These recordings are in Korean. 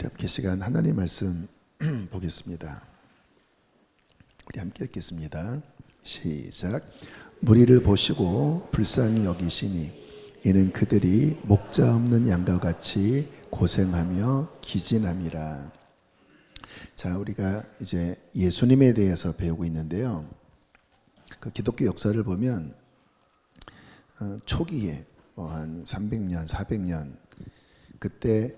우리 함께 시간 하나님 말씀 보겠습니다. 우리 함께 읽겠습니다. 시작. 무리를 보시고 불쌍히 여기시니 이는 그들이 목자 없는 양과 같이 고생하며 기진함이라. 자, 우리가 이제 예수님에 대해서 배우고 있는데요. 그 기독교 역사를 보면 초기에 한 300년, 400년 그때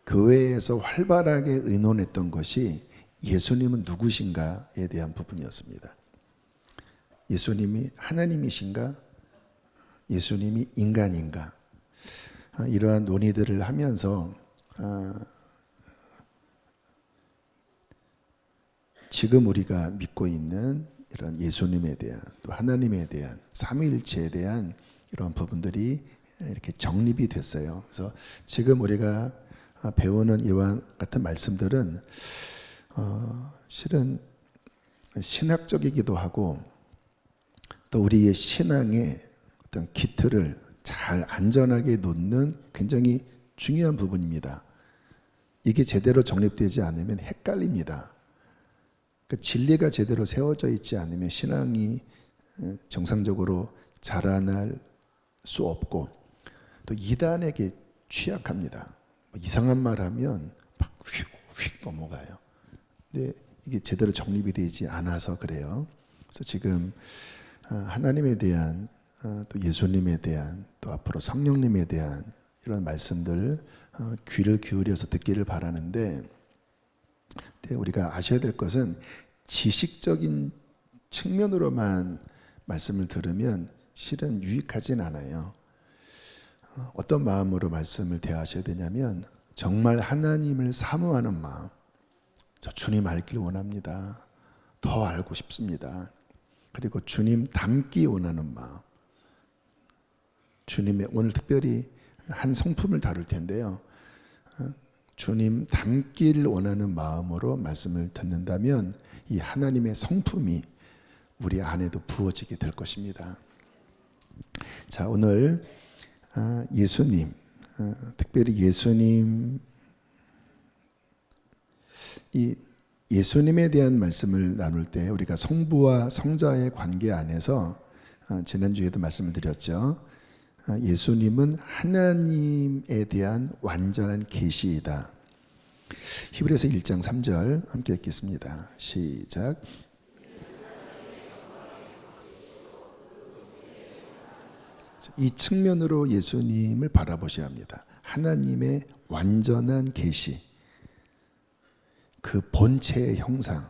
교회에서 활발하게 의논했던 것이 예수님은 누구신가에 대한 부분이었습니다. 예수님이 하나님이신가? 예수님이 인간인가? 이러한 논의들을 하면서 지금 우리가 믿고 있는 이런 예수님에 대한 또 하나님에 대한 삼위일체에 대한 이런 부분들이 이렇게 정립이 됐어요. 그래서 지금 우리가 배우는 이와 같은 말씀들은 실은 신학적이기도 하고 또 우리의 신앙의 어떤 기틀을 잘 안전하게 놓는 굉장히 중요한 부분입니다. 이게 제대로 정립되지 않으면 헷갈립니다. 그러니까 진리가 제대로 세워져 있지 않으면 신앙이 정상적으로 자라날 수 없고 또 이단에게 취약합니다. 이상한 말 하면 막 휙휙 넘어가요. 근데 이게 제대로 정립이 되지 않아서 그래요. 그래서 지금 하나님에 대한 또 예수님에 대한 또 앞으로 성령님에 대한 이런 말씀들 귀를 기울여서 듣기를 바라는데 우리가 아셔야 될 것은 지식적인 측면으로만 말씀을 들으면 실은 유익하진 않아요. 어떤 마음으로 말씀을 대하셔야 되냐면 정말 하나님을 사모하는 마음, 저 주님 알길 원합니다. 더 알고 싶습니다. 그리고 주님 닮기 원하는 마음, 주님의 오늘 특별히 한 성품을 다룰 텐데요. 주님 닮기를 원하는 마음으로 말씀을 듣는다면 이 하나님의 성품이 우리 안에도 부어지게 될 것입니다. 자, 오늘 예수님, 특별히 예수님, 이 예수님에 대한 말씀을 나눌 때 우리가 성부와 성자의 관계 안에서 지난주에도 말씀을 드렸죠. 예수님은 하나님에 대한 완전한 계시이다. 히브리서 1장 3절 함께 읽겠습니다. 시작. 이 측면으로 예수님을 바라보셔야 합니다. 하나님의 완전한 계시, 그 본체의 형상.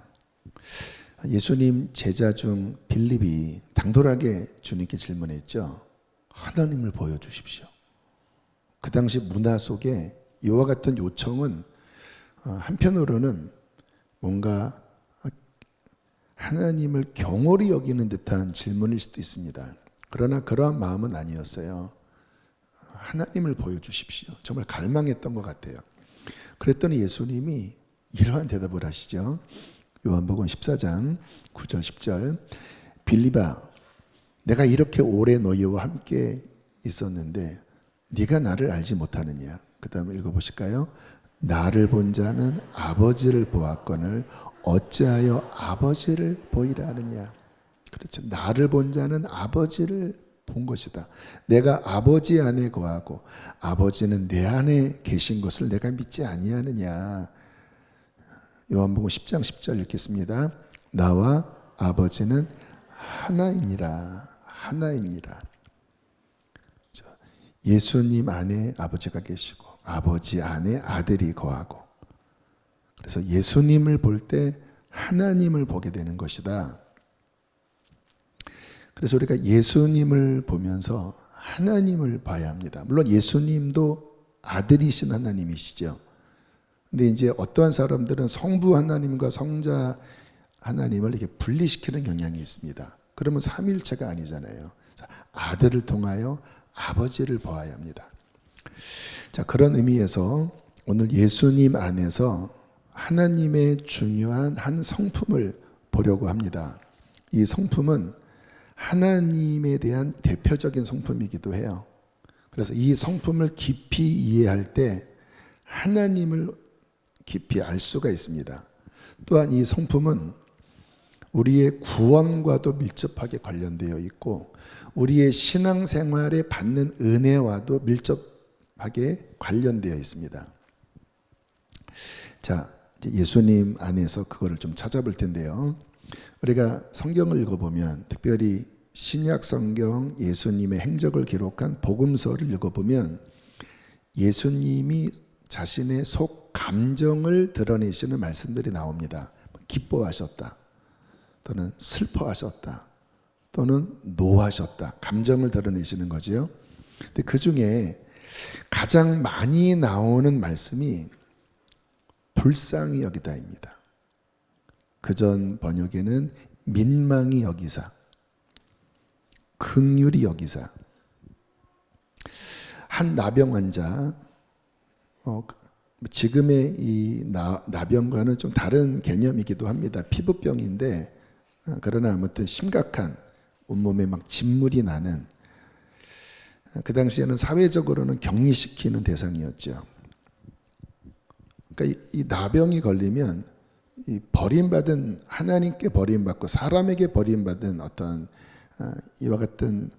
예수님 제자 중 빌립이 당돌하게 주님께 질문했죠. 하나님을 보여주십시오. 그 당시 문화 속에 이와 같은 요청은 한편으로는 뭔가 하나님을 경홀히 여기는 듯한 질문일 수도 있습니다. 그러나 그러한 마음은 아니었어요. 하나님을 보여주십시오. 정말 갈망했던 것 같아요. 그랬더니 예수님이 이러한 대답을 하시죠. 요한복음 14장 9절 10절. 빌립아, 내가 이렇게 오래 너희와 함께 있었는데 네가 나를 알지 못하느냐. 그 다음에 읽어보실까요? 나를 본 자는 아버지를 보았거늘 어찌하여 아버지를 보이라 하느냐. 그렇죠. 나를 본 자는 아버지를 본 것이다. 내가 아버지 안에 거하고 아버지는 내 안에 계신 것을 내가 믿지 아니하느냐. 요한복음 10장 10절 읽겠습니다. 나와 아버지는 하나이니라. 하나이니라. 예수님 안에 아버지가 계시고 아버지 안에 아들이 거하고, 그래서 예수님을 볼 때 하나님을 보게 되는 것이다. 그래서 우리가 예수님을 보면서 하나님을 봐야 합니다. 물론 예수님도 아들이신 하나님이시죠. 근데 이제 어떠한 사람들은 성부 하나님과 성자 하나님을 이렇게 분리시키는 경향이 있습니다. 그러면 삼위일체가 아니잖아요. 아들을 통하여 아버지를 보아야 합니다. 자, 그런 의미에서 오늘 예수님 안에서 하나님의 중요한 한 성품을 보려고 합니다. 이 성품은 하나님에 대한 대표적인 성품이기도 해요. 그래서 이 성품을 깊이 이해할 때 하나님을 깊이 알 수가 있습니다. 또한 이 성품은 우리의 구원과도 밀접하게 관련되어 있고 우리의 신앙생활에 받는 은혜와도 밀접하게 관련되어 있습니다. 자, 예수님 안에서 그거를 좀 찾아볼 텐데요. 우리가 성경을 읽어보면, 특별히 신약 성경 예수님의 행적을 기록한 복음서를 읽어보면 예수님이 자신의 속 감정을 드러내시는 말씀들이 나옵니다. 기뻐하셨다, 또는 슬퍼하셨다, 또는 노하셨다. 감정을 드러내시는 거죠. 근데 그 중에 가장 많이 나오는 말씀이 불쌍히 여기다입니다. 그전 번역에는 민망히 여기사, 긍휼히 여기사. 한 나병 환자, 지금의 이 나병과는 좀 다른 개념이기도 합니다. 피부병인데 그러나 아무튼 심각한 온몸에 막 진물이 나는, 그 당시에는 사회적으로는 격리시키는 대상이었죠. 그러니까 이 나병이 걸리면 이 버림받은, 하나님께 버림받고 사람에게 버림받은 어떤 이와 같은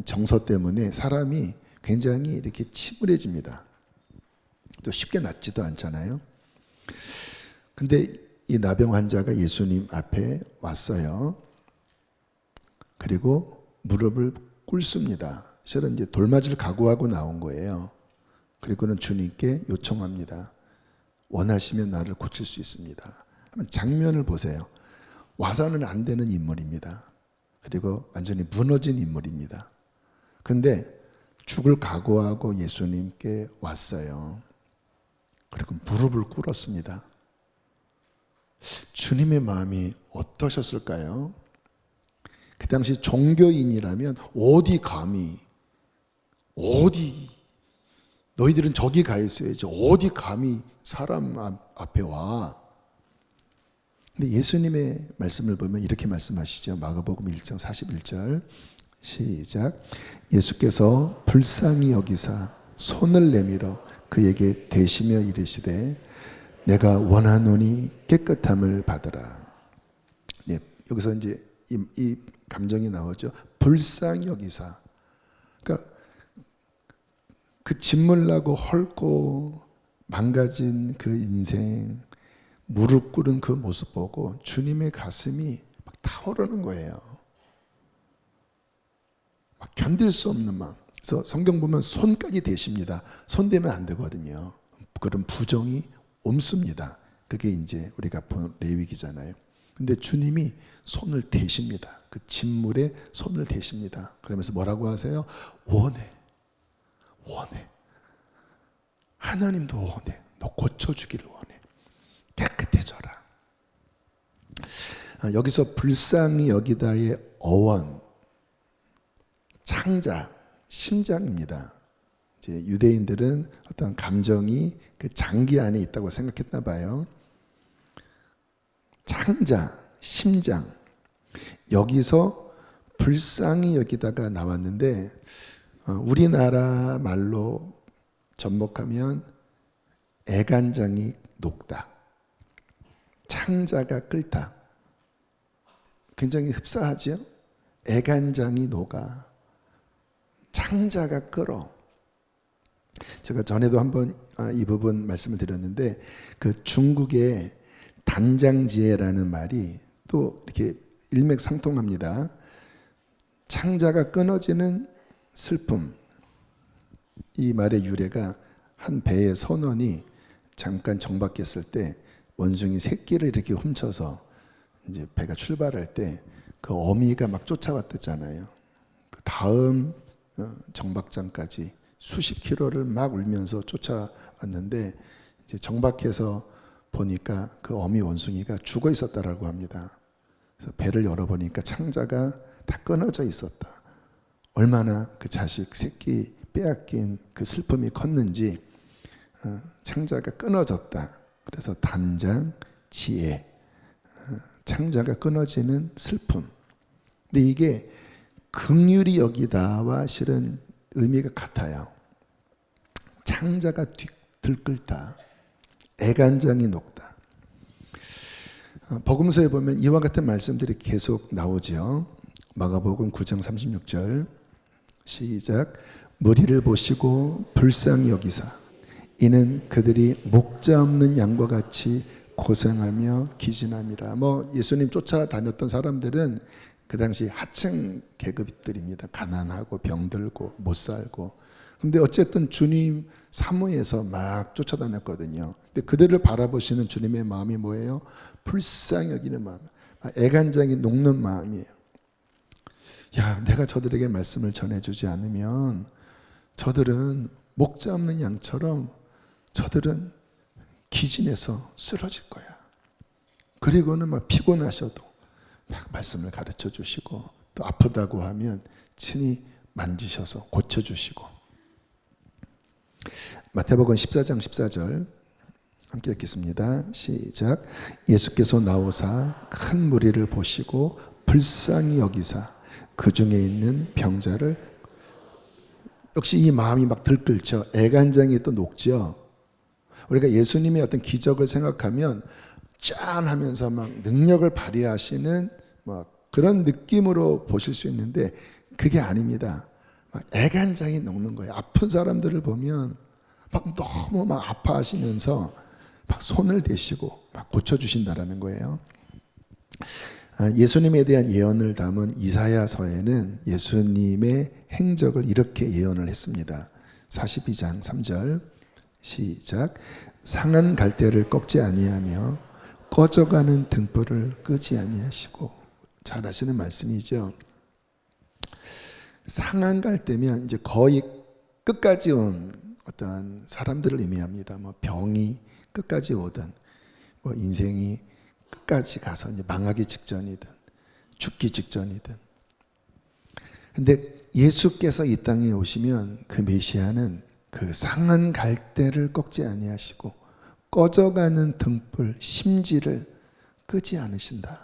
정서 때문에 사람이 굉장히 이렇게 침울해집니다. 또 쉽게 낫지도 않잖아요. 근데 이 나병 환자가 예수님 앞에 왔어요. 그리고 무릎을 꿇습니다. 실은 이제 돌맞이를 각오하고 나온 거예요. 그리고는 주님께 요청합니다. 원하시면 나를 고칠 수 있습니다. 한번 장면을 보세요. 와서는 안 되는 인물입니다. 그리고 완전히 무너진 인물입니다. 근데 죽을 각오하고 예수님께 왔어요. 그리고 무릎을 꿇었습니다. 주님의 마음이 어떠셨을까요? 그 당시 종교인이라면 어디 감히, 어디, 너희들은 저기 가 있어야지, 어디 감히 사람 앞에 와. 근데 예수님의 말씀을 보면 이렇게 말씀하시죠. 마가복음 1장 41절 시작. 예수께서 불쌍히 여기사 손을 내밀어 그에게 대시며 이르시되 내가 원하노니 깨끗함을 받으라. 네, 여기서 이제 이 감정이 나오죠. 불쌍히 여기사. 그러니까 그 짓물나고 헐고 망가진 그 인생, 무릎 꿇은 그 모습 보고 주님의 가슴이 막 타오르는 거예요. 막 견딜 수 없는 마음. 그래서 성경 보면 손까지 대십니다. 손 대면 안 되거든요. 그런 부정이 옮습니다. 그게 이제 우리가 본 레위기잖아요. 근데 주님이 손을 대십니다. 그 진물에 손을 대십니다. 그러면서 뭐라고 하세요? 원해. 원해. 하나님도 원해. 너 고쳐주기를 원해. 깨끗해져라. 여기서 불쌍히 여기다의 어원, 창자, 심장입니다. 이제 유대인들은 어떤 감정이 그 장기 안에 있다고 생각했나 봐요. 창자, 심장. 여기서 불쌍히 여기다가 나왔는데 우리나라 말로 접목하면 애간장이 녹다, 창자가 끓다. 굉장히 흡사하죠? 애간장이 녹아, 창자가 끓어. 제가 전에도 한번 이 부분 말씀을 드렸는데 그 중국의 단장지혜라는 말이 또 이렇게 일맥상통합니다. 창자가 끊어지는 슬픔. 이 말의 유래가 한 배의 선원이 잠깐 정박했을 때 원숭이 새끼를 이렇게 훔쳐서 이제 배가 출발할 때 그 어미가 막 쫓아왔댔잖아요. 그 다음 정박장까지 수십 킬로를 막 울면서 쫓아왔는데 이제 정박해서 보니까 그 어미 원숭이가 죽어 있었다라고 합니다. 그래서 배를 열어보니까 창자가 다 끊어져 있었다. 얼마나 그 자식 새끼 빼앗긴 그 슬픔이 컸는지 창자가 끊어졌다. 그래서 단장, 지혜, 창자가 끊어지는 슬픔. 근데 이게 긍휼히 여기다와 실은 의미가 같아요. 창자가 들끓다. 애간장이 녹다. 복음서에 보면 이와 같은 말씀들이 계속 나오죠. 마가복음 9장 36절 시작. 무리를 보시고 불쌍히 여기사 이는 그들이 목자 없는 양과 같이 고생하며 기진함이라. 예수님 쫓아다녔던 사람들은 그 당시 하층 계급들입니다. 가난하고 병들고 못 살고. 근데 어쨌든 주님 사무에서 막 쫓아다녔거든요. 근데 그들을 바라보시는 주님의 마음이 뭐예요? 불쌍히 여기는 마음, 애간장이 녹는 마음이에요. 야, 내가 저들에게 말씀을 전해주지 않으면 저들은 목자 없는 양처럼 저들은 기진해서 쓰러질 거야. 그리고는 막 피곤하셔도 막 말씀을 가르쳐 주시고 또 아프다고 하면 친히 만지셔서 고쳐주시고. 마태복음 14장 14절 함께 읽겠습니다. 시작. 예수께서 나오사 큰 무리를 보시고 불쌍히 여기사 그 중에 있는 병자를. 역시 이 마음이 막 들끓죠. 애간장이 또 녹죠. 우리가 예수님의 어떤 기적을 생각하면 짠 하면서 막 능력을 발휘하시는 그런 느낌으로 보실 수 있는데 그게 아닙니다. 막 애간장이 녹는 거예요. 아픈 사람들을 보면 막 너무 막 아파하시면서 막 손을 대시고 막 고쳐주신다라는 거예요. 예수님에 대한 예언을 담은 이사야서에는 예수님의 행적을 이렇게 예언을 했습니다. 42장 3절 시작. 상한 갈대를 꺾지 아니하며 꺼져가는 등불을 끄지 아니하시고. 잘 아시는 말씀이죠. 상한 갈대면 이제 거의 끝까지 온 어떤 사람들을 의미합니다. 병이 끝까지 오든 인생이 끝까지 가서 이제 망하기 직전이든 죽기 직전이든. 근데 예수께서 이 땅에 오시면 그 메시아는 그 상한 갈대를 꺾지 아니하시고 꺼져가는 등불 심지를 끄지 않으신다.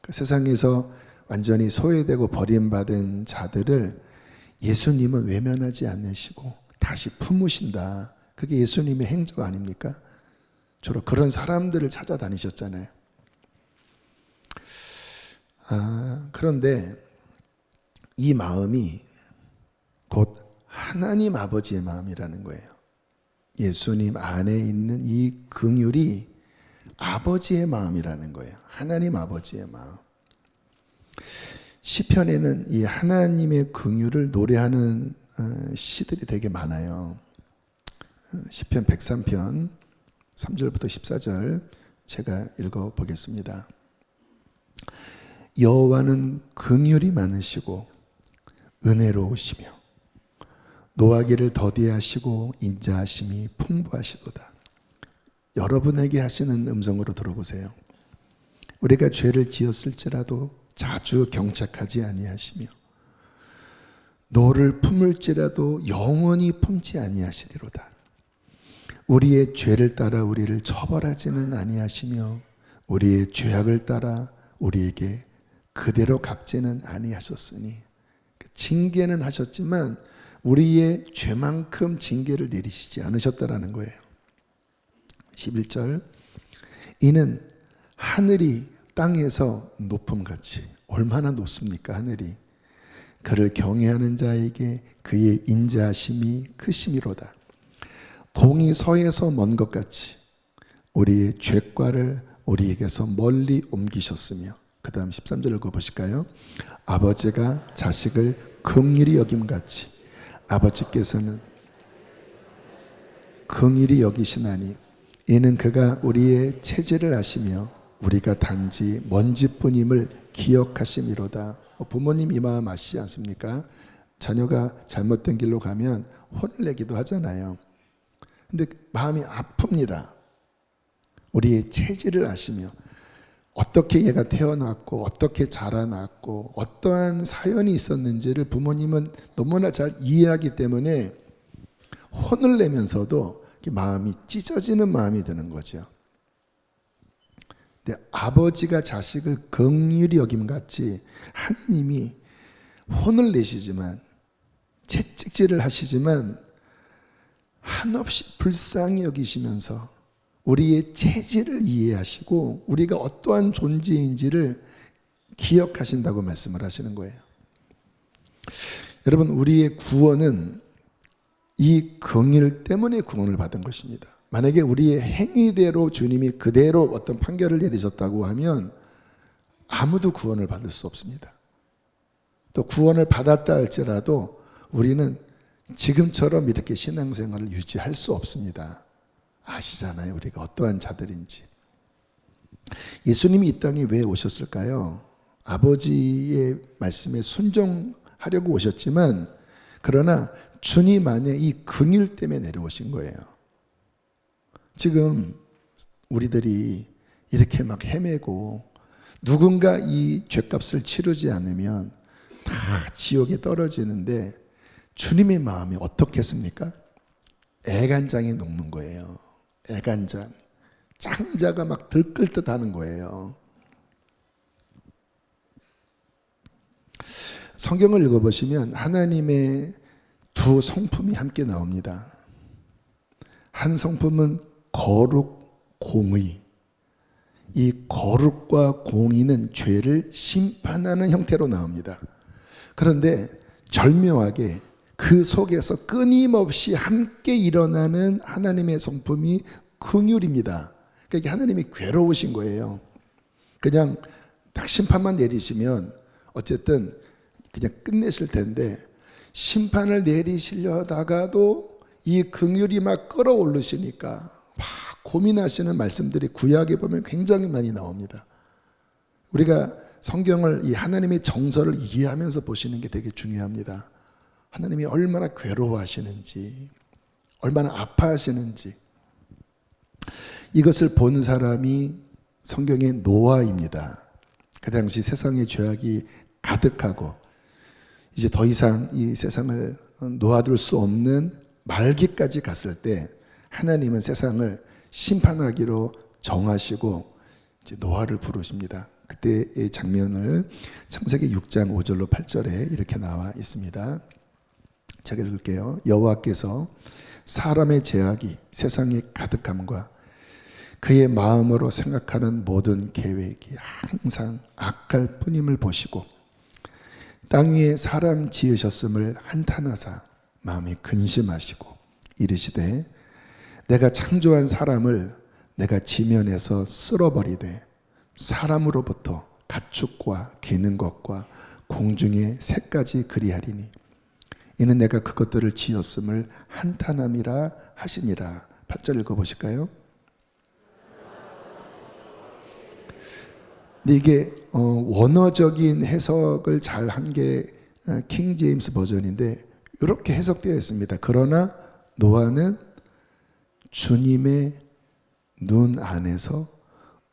그 세상에서 완전히 소외되고 버림받은 자들을 예수님은 외면하지 않으시고 다시 품으신다. 그게 예수님의 행적 아닙니까? 주로 그런 사람들을 찾아다니셨잖아요. 그런데 이 마음이 곧 하나님 아버지의 마음이라는 거예요. 예수님 안에 있는 이 긍휼이 아버지의 마음이라는 거예요. 하나님 아버지의 마음. 시편에는 이 하나님의 긍휼을 노래하는 시들이 되게 많아요. 시편 103편 3절부터 14절 제가 읽어보겠습니다. 여호와는 긍휼이 많으시고 은혜로우시며 노하기를 더디하시고 인자하심이 풍부하시도다. 여러분에게 하시는 음성으로 들어보세요. 우리가 죄를 지었을지라도 자주 경착하지 아니하시며 노를 품을지라도 영원히 품지 아니하시리로다. 우리의 죄를 따라 우리를 처벌하지는 아니하시며 우리의 죄악을 따라 우리에게 그대로 갚지는 아니하셨으니. 징계는 하셨지만 우리의 죄만큼 징계를 내리시지 않으셨다라는 거예요. 11절. 이는 하늘이 땅에서 높음같이. 얼마나 높습니까 하늘이. 그를 경외하는 자에게 그의 인자하심이 크심이로다. 동이 서에서 먼 것 같이 우리의 죄과를 우리에게서 멀리 옮기셨으며. 그 다음 13절 읽어보실까요? 아버지가 자식을 긍휼히 여김같이 아버지께서는 긍휼히 여기시나니 이는 그가 우리의 체질을 아시며 우리가 단지 먼지뿐임을 기억하심이로다. 부모님 이 마음 아시지 않습니까? 자녀가 잘못된 길로 가면 혼을 내기도 하잖아요. 근데 마음이 아픕니다. 우리의 체질을 아시며 어떻게 얘가 태어났고 어떻게 자라났고 어떠한 사연이 있었는지를 부모님은 너무나 잘 이해하기 때문에 혼을 내면서도 마음이 찢어지는 마음이 드는 거죠. 근데 아버지가 자식을 긍휼히 여김같이 하나님이 혼을 내시지만 채찍질을 하시지만 한없이 불쌍히 여기시면서 우리의 체질을 이해하시고 우리가 어떠한 존재인지를 기억하신다고 말씀을 하시는 거예요. 여러분, 우리의 구원은 이 긍휼 때문에 구원을 받은 것입니다. 만약에 우리의 행위대로 주님이 그대로 어떤 판결을 내리셨다고 하면 아무도 구원을 받을 수 없습니다. 또 구원을 받았다 할지라도 우리는 지금처럼 이렇게 신앙생활을 유지할 수 없습니다. 아시잖아요, 우리가 어떠한 자들인지. 예수님이 이 땅에 왜 오셨을까요? 아버지의 말씀에 순종하려고 오셨지만, 그러나 주님 안에 이 긍휼 때문에 내려오신 거예요. 지금 우리들이 이렇게 막 헤매고 누군가 이 죄값을 치르지 않으면 다 지옥에 떨어지는데, 주님의 마음이 어떻겠습니까? 애간장이 녹는 거예요. 애간장. 창자가 막 들끓듯 하는 거예요. 성경을 읽어보시면 하나님의 두 성품이 함께 나옵니다. 한 성품은 거룩, 공의. 이 거룩과 공의는 죄를 심판하는 형태로 나옵니다. 그런데 절묘하게 그 속에서 끊임없이 함께 일어나는 하나님의 성품이 긍휼입니다. 그러니까 하나님이 괴로우신 거예요. 그냥 딱 심판만 내리시면 어쨌든 그냥 끝내실 텐데, 심판을 내리시려다가도 이 긍휼이 막 끌어오르시니까 막 고민하시는 말씀들이 구약에 보면 굉장히 많이 나옵니다. 우리가 성경을, 이 하나님의 정서를 이해하면서 보시는 게 되게 중요합니다. 하나님이 얼마나 괴로워하시는지, 얼마나 아파하시는지, 이것을 본 사람이 성경의 노아입니다. 그 당시 세상의 죄악이 가득하고 이제 더 이상 이 세상을 놓아둘 수 없는 말기까지 갔을 때 하나님은 세상을 심판하기로 정하시고 이제 노아를 부르십니다. 그때의 장면을 창세기 6장 5절로 8절에 이렇게 나와 있습니다. 제가 읽을게요. 여호와께서 사람의 죄악이 세상에 가득함과 그의 마음으로 생각하는 모든 계획이 항상 악할 뿐임을 보시고 땅 위에 사람 지으셨음을 한탄하사 마음에 근심하시고 이르시되 내가 창조한 사람을 내가 지면에서 쓸어버리되 사람으로부터 가축과 기는 것과 공중의 새까지 그리하리니 이는 내가 그것들을 지었음을 한탄함이라 하시니라. 8절 읽어보실까요? 근데 이게 원어적인 해석을 잘 한 게 킹 제임스 버전인데 이렇게 해석되어 있습니다. 그러나 노아는 주님의 눈 안에서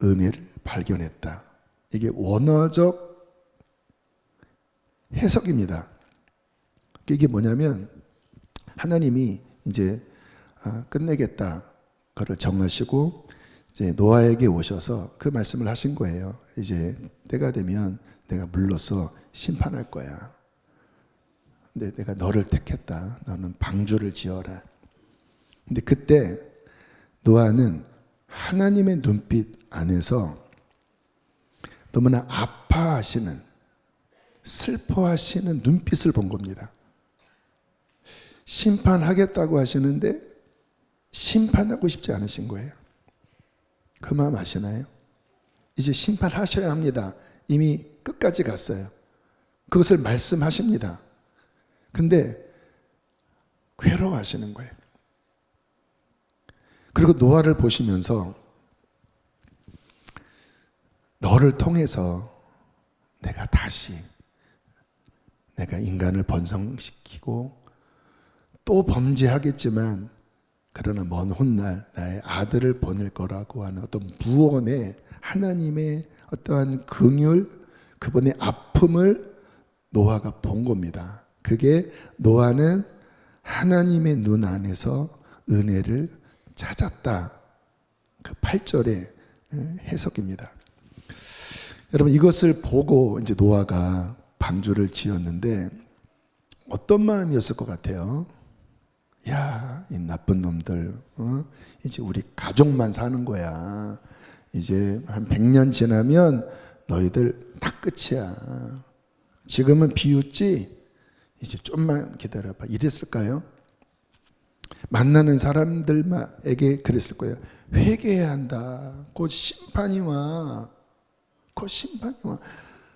은혜를 발견했다. 이게 원어적 해석입니다. 이게 뭐냐면 하나님이 이제 끝내겠다 그를 정하시고 이제 노아에게 오셔서 그 말씀을 하신 거예요. 이제 때가 되면 내가 물러서 심판할 거야. 근데 내가 너를 택했다. 너는 방주를 지어라. 근데 그때 노아는 하나님의 눈빛 안에서 너무나 아파하시는, 슬퍼하시는 눈빛을 본 겁니다. 심판하겠다고 하시는데 심판하고 싶지 않으신 거예요. 그 마음 아시나요? 이제 심판하셔야 합니다. 이미 끝까지 갔어요. 그것을 말씀하십니다. 근데 괴로워하시는 거예요. 그리고 노아를 보시면서 너를 통해서 내가 다시 내가 인간을 번성시키고 또 범죄하겠지만 그러나 먼 훗날 나의 아들을 보낼 거라고 하는 어떤 무언의 하나님의 어떠한 긍휼, 그분의 아픔을 노아가 본 겁니다. 그게 노아는 하나님의 눈 안에서 은혜를 찾았다. 그 8절의 해석입니다. 여러분, 이것을 보고 이제 노아가 방주를 지었는데 어떤 마음이었을 것 같아요? 야, 이 나쁜 놈들, 이제 우리 가족만 사는 거야. 이제 한 100년 지나면 너희들 다 끝이야. 지금은 비웃지? 이제 좀만 기다려봐. 이랬을까요? 만나는 사람들에게 그랬을 거예요. 회개해야 한다. 곧 심판이 와. 곧 심판이 와.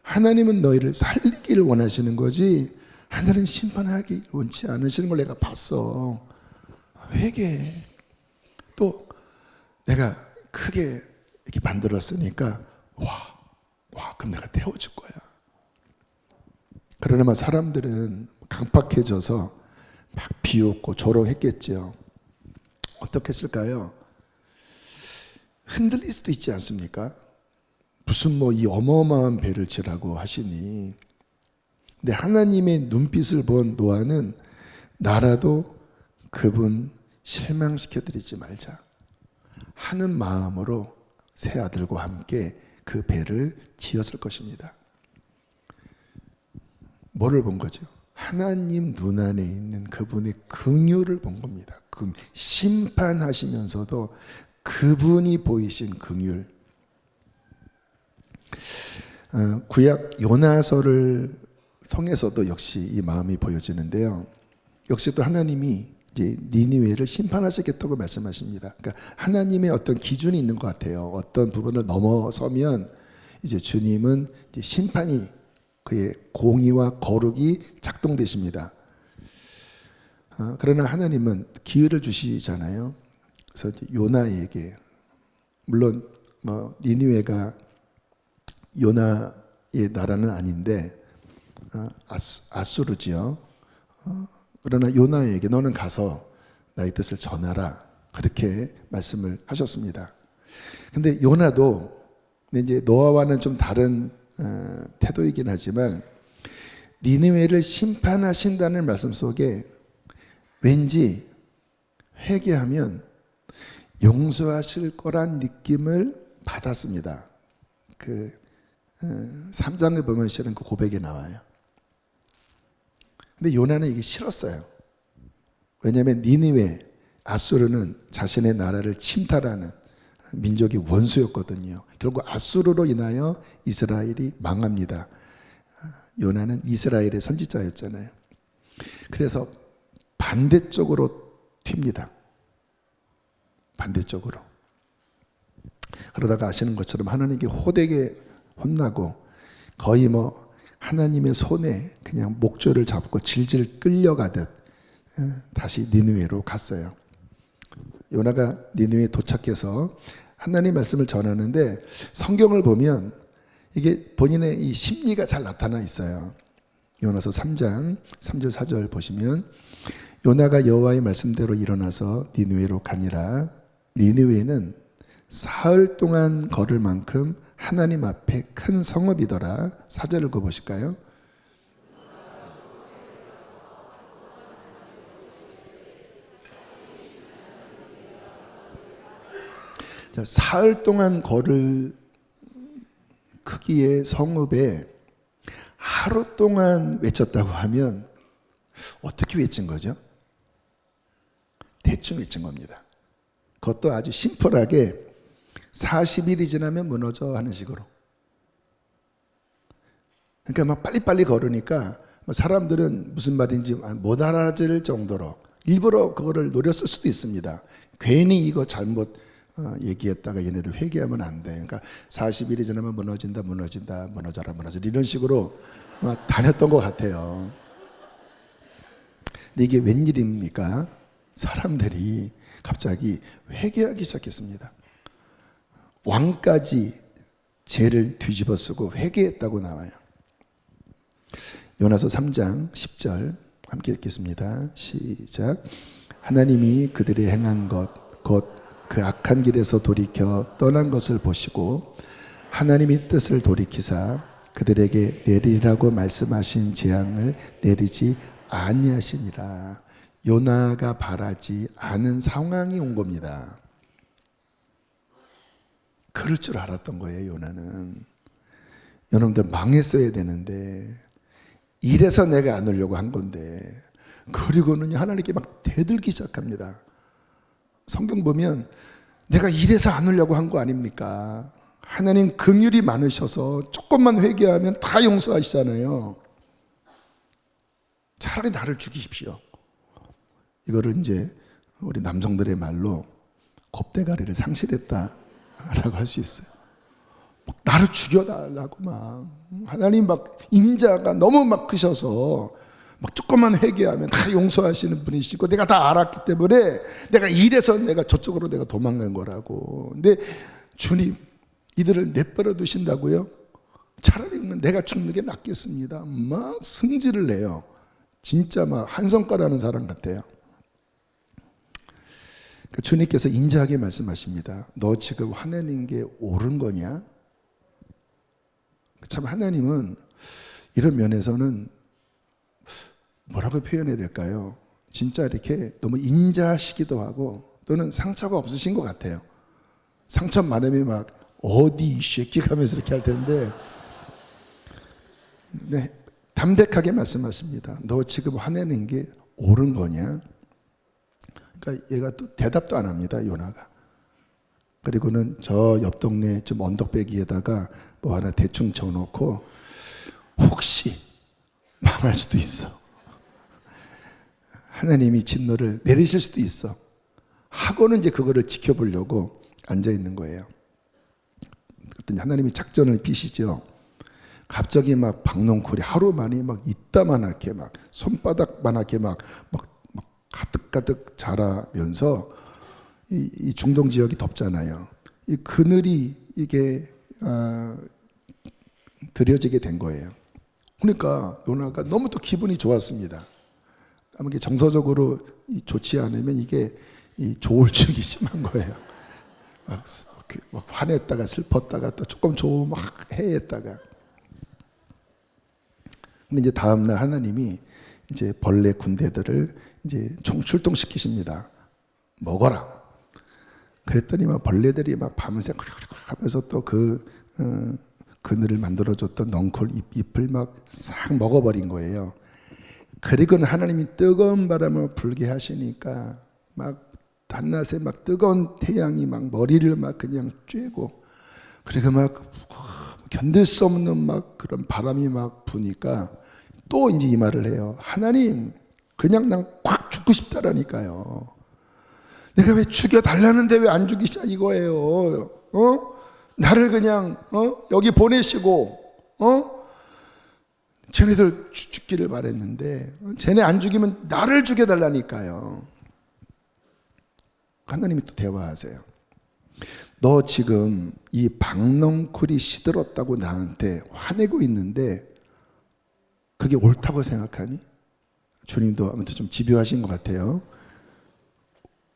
하나님은 너희를 살리기를 원하시는 거지 하늘은 심판하기 원치 않으시는 걸 내가 봤어. 회개해. 또 내가 크게 이렇게 만들었으니까 그럼 내가 태워줄 거야. 그러나 사람들은 강팍해져서 막 비웃고 조롱했겠죠. 어떻게 했을까요? 흔들릴 수도 있지 않습니까? 무슨 이 어마어마한 배를 치라고 하시니. 근데 하나님의 눈빛을 본 노아는 나라도 그분 실망시켜드리지 말자 하는 마음으로 세 아들과 함께 그 배를 지었을 것입니다. 뭐를 본 거죠? 하나님 눈 안에 있는 그분의 긍휼을 본 겁니다. 심판하시면서도 그분이 보이신 긍휼. 구약 요나서를 통해서도 역시 이 마음이 보여지는데요. 역시 또 하나님이 이제 니느웨를 심판하시겠다고 말씀하십니다. 그러니까 하나님의 어떤 기준이 있는 것 같아요. 어떤 부분을 넘어서면 이제 주님은 이제 심판이 그의 공의와 거룩이 작동되십니다. 그러나 하나님은 기회를 주시잖아요. 그래서 요나에게 물론 니느웨가 요나의 나라는 아닌데 아수르지요. 그러나 요나에게 너는 가서 나의 뜻을 전하라 그렇게 말씀을 하셨습니다. 근데 요나도 이제 노아와는 좀 다른 태도이긴 하지만 니느웨를 심판하신다는 말씀 속에 왠지 회개하면 용서하실 거란 느낌을 받았습니다. 3장에 보면 실은 그 고백이 나와요. 근데 요나는 이게 싫었어요. 왜냐하면 니느웨, 아수르는 자신의 나라를 침탈하는 민족이 원수였거든요. 결국 아수르로 인하여 이스라엘이 망합니다. 요나는 이스라엘의 선지자였잖아요. 그래서 반대쪽으로 튑니다. 반대쪽으로. 그러다가 아시는 것처럼 하나님께 호되게 혼나고 거의 하나님의 손에 그냥 목줄을 잡고 질질 끌려가듯 다시 니느웨로 갔어요. 요나가 니느웨에 도착해서 하나님 말씀을 전하는데 성경을 보면 이게 본인의 이 심리가 잘 나타나 있어요. 요나서 3장 3절 4절 보시면 요나가 여호와의 말씀대로 일어나서 니느웨로 가니라. 니느웨는 사흘 동안 걸을 만큼 하나님 앞에 큰 성읍이더라. 4절을 읽어보실까요? 자, 사흘 동안 걸을 크기의 성읍에 하루 동안 외쳤다고 하면 어떻게 외친 거죠? 대충 외친 겁니다. 그것도 아주 심플하게 40일이 지나면 무너져 하는 식으로. 그러니까 빨리빨리 걸으니까 사람들은 무슨 말인지 못 알아들 정도로 일부러 그거를 노렸을 수도 있습니다. 괜히 이거 잘못 얘기했다가 얘네들 회개하면 안 돼. 그러니까 40일이 지나면 무너져라 이런 식으로 다녔던 것 같아요. 근데 이게 웬일입니까? 사람들이 갑자기 회개하기 시작했습니다. 왕까지 죄를 뒤집어 쓰고 회개했다고 나와요. 요나서 3장 10절 함께 읽겠습니다. 시작. 하나님이 그들이 행한 것 곧 그 악한 길에서 돌이켜 떠난 것을 보시고 하나님이 뜻을 돌이키사 그들에게 내리라고 말씀하신 재앙을 내리지 아니하시니라. 요나가 바라지 않은 상황이 온 겁니다. 그럴 줄 알았던 거예요. 요나는. 여러분들 망했어야 되는데 이래서 내가 안 오려고 한 건데 그리고는 하나님께 막 대들기 시작합니다. 성경 보면 내가 이래서 안 오려고 한 거 아닙니까? 하나님 긍휼이 많으셔서 조금만 회개하면 다 용서하시잖아요. 차라리 나를 죽이십시오. 이거를 이제 우리 남성들의 말로 겁대가리를 상실했다라고 할 수 있어요. 막 나를 죽여달라고 막 하나님 막 인자가 너무 막 크셔서 막 조금만 회개하면 다 용서하시는 분이시고 내가 다 알았기 때문에 내가 이래서 내가 저쪽으로 내가 도망간 거라고. 근데 주님 이들을 내버려 두신다고요? 차라리 내가 죽는 게 낫겠습니다. 막 승질을 내요. 진짜 막 한성가라는 사람 같아요. 주님께서 인자하게 말씀하십니다. 너 지금 화내는 게 옳은 거냐? 참 하나님은 이런 면에서는 뭐라고 표현해야 될까요? 진짜 이렇게 너무 인자하시기도 하고 또는 상처가 없으신 것 같아요. 상처 많으면 막 어디 이 새끼 하면서 이렇게 할 텐데 네, 담백하게 말씀하십니다. 너 지금 화내는 게 옳은 거냐? 그러니까 얘가 또 대답도 안 합니다. 요나가. 그리고는 저 옆 동네 좀 언덕배기에다가 뭐 하나 대충 쳐놓고 혹시 망할 수도 있어. 하나님이 진노를 내리실 수도 있어. 하고는 이제 그거를 지켜보려고 앉아 있는 거예요. 그랬더니 하나님이 작전을 피시죠. 갑자기 막 박농쿨이 하루 만에 막 이따만하게 막 손바닥만하게 막 가득가득 자라면서 이 중동 지역이 덥잖아요. 이 그늘이 이게 들여지게 된 거예요. 그러니까 요나가 너무 또 기분이 좋았습니다. 아무게 정서적으로 좋지 않으면 이게 이 조울증이 심한 거예요. 막 화냈다가 슬펐다가 또 조금 좋으면 막 해했다가. 근데 이제 다음날 하나님이 이제 벌레 군대들을 이제 총 출동시키십니다. 먹어라. 그랬더니 막 벌레들이 막 밤새 하면서 또 그늘을 만들어줬던 넝쿨 잎을 막 싹 먹어버린 거예요. 그리고는 하나님이 뜨거운 바람을 불게 하시니까 막 한낮에 막 뜨거운 태양이 막 머리를 막 그냥 쬐고 그리고 막 견딜 수 없는 막 그런 바람이 막 부니까 또 이제 이 말을 해요. 하나님 그냥 난 확 죽고 싶다라니까요. 내가 왜 죽여달라는데 왜 안 죽이시냐 이거예요. 나를 그냥 여기 보내시고 쟤네들 죽기를 바랬는데 쟤네 안 죽이면 나를 죽여달라니까요. 하나님이 또 대화하세요. 너 지금 이 박넝쿨이 시들었다고 나한테 화내고 있는데 그게 옳다고 생각하니? 주님도 아무튼 좀 집요하신 것 같아요.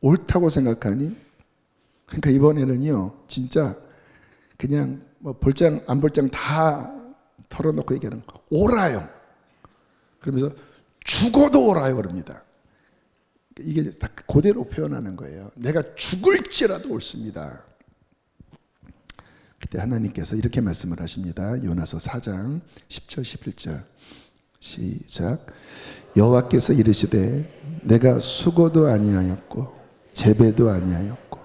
옳다고 생각하니? 그러니까 이번에는요 진짜 그냥 뭐 볼장 안 볼장 다 털어놓고 얘기하는 거. 옳아요. 그러면서 죽어도 옳아요 그럽니다. 이게 다 그대로 표현하는 거예요. 내가 죽을지라도 옳습니다. 그때 하나님께서 이렇게 말씀을 하십니다. 요나서 4장 10절 11절 시작. 여호와께서 이르시되 내가 수고도 아니하였고 재배도 아니하였고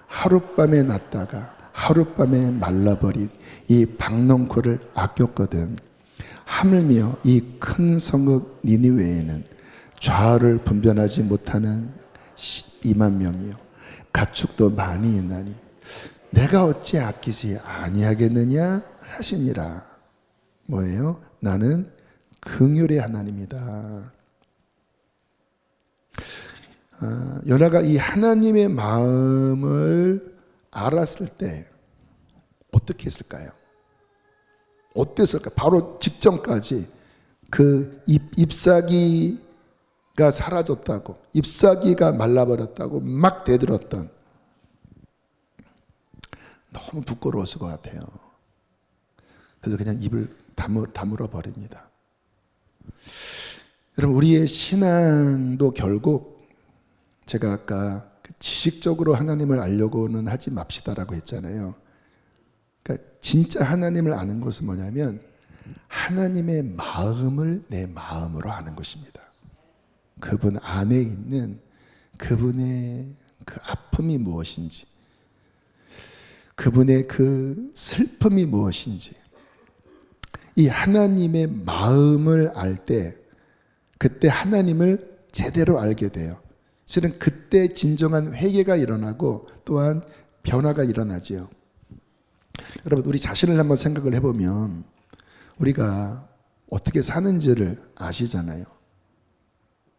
하룻밤에 났다가 하룻밤에 말라버린 이 박넝쿨을 아꼈거든. 하물며 이 큰 성읍 니느웨에는 좌우를 분별하지 못하는 12만 명이요 가축도 많이 있나니 내가 어찌 아끼지 아니하겠느냐 하시니라. 뭐예요? 나는 긍휼의 하나님이다. 요나가 이 하나님의 마음을 알았을 때 어떻게 했을까요? 어땠을까? 바로 직전까지 그 잎사귀가 사라졌다고, 잎사귀가 말라버렸다고 막 대들었던, 너무 부끄러웠을 것 같아요. 그래서 그냥 입을 다물어 버립니다. 여러분, 우리의 신앙도 결국 제가 아까 지식적으로 하나님을 알려고는 하지 맙시다라고 했잖아요. 그러니까 진짜 하나님을 아는 것은 뭐냐면 하나님의 마음을 내 마음으로 아는 것입니다. 그분 안에 있는 그분의 그 아픔이 무엇인지, 그분의 그 슬픔이 무엇인지, 이 하나님의 마음을 알 때, 그때 하나님을 제대로 알게 돼요. 실은 그때 진정한 회개가 일어나고 또한 변화가 일어나지요. 여러분, 우리 자신을 한번 생각을 해보면 우리가 어떻게 사는지를 아시잖아요.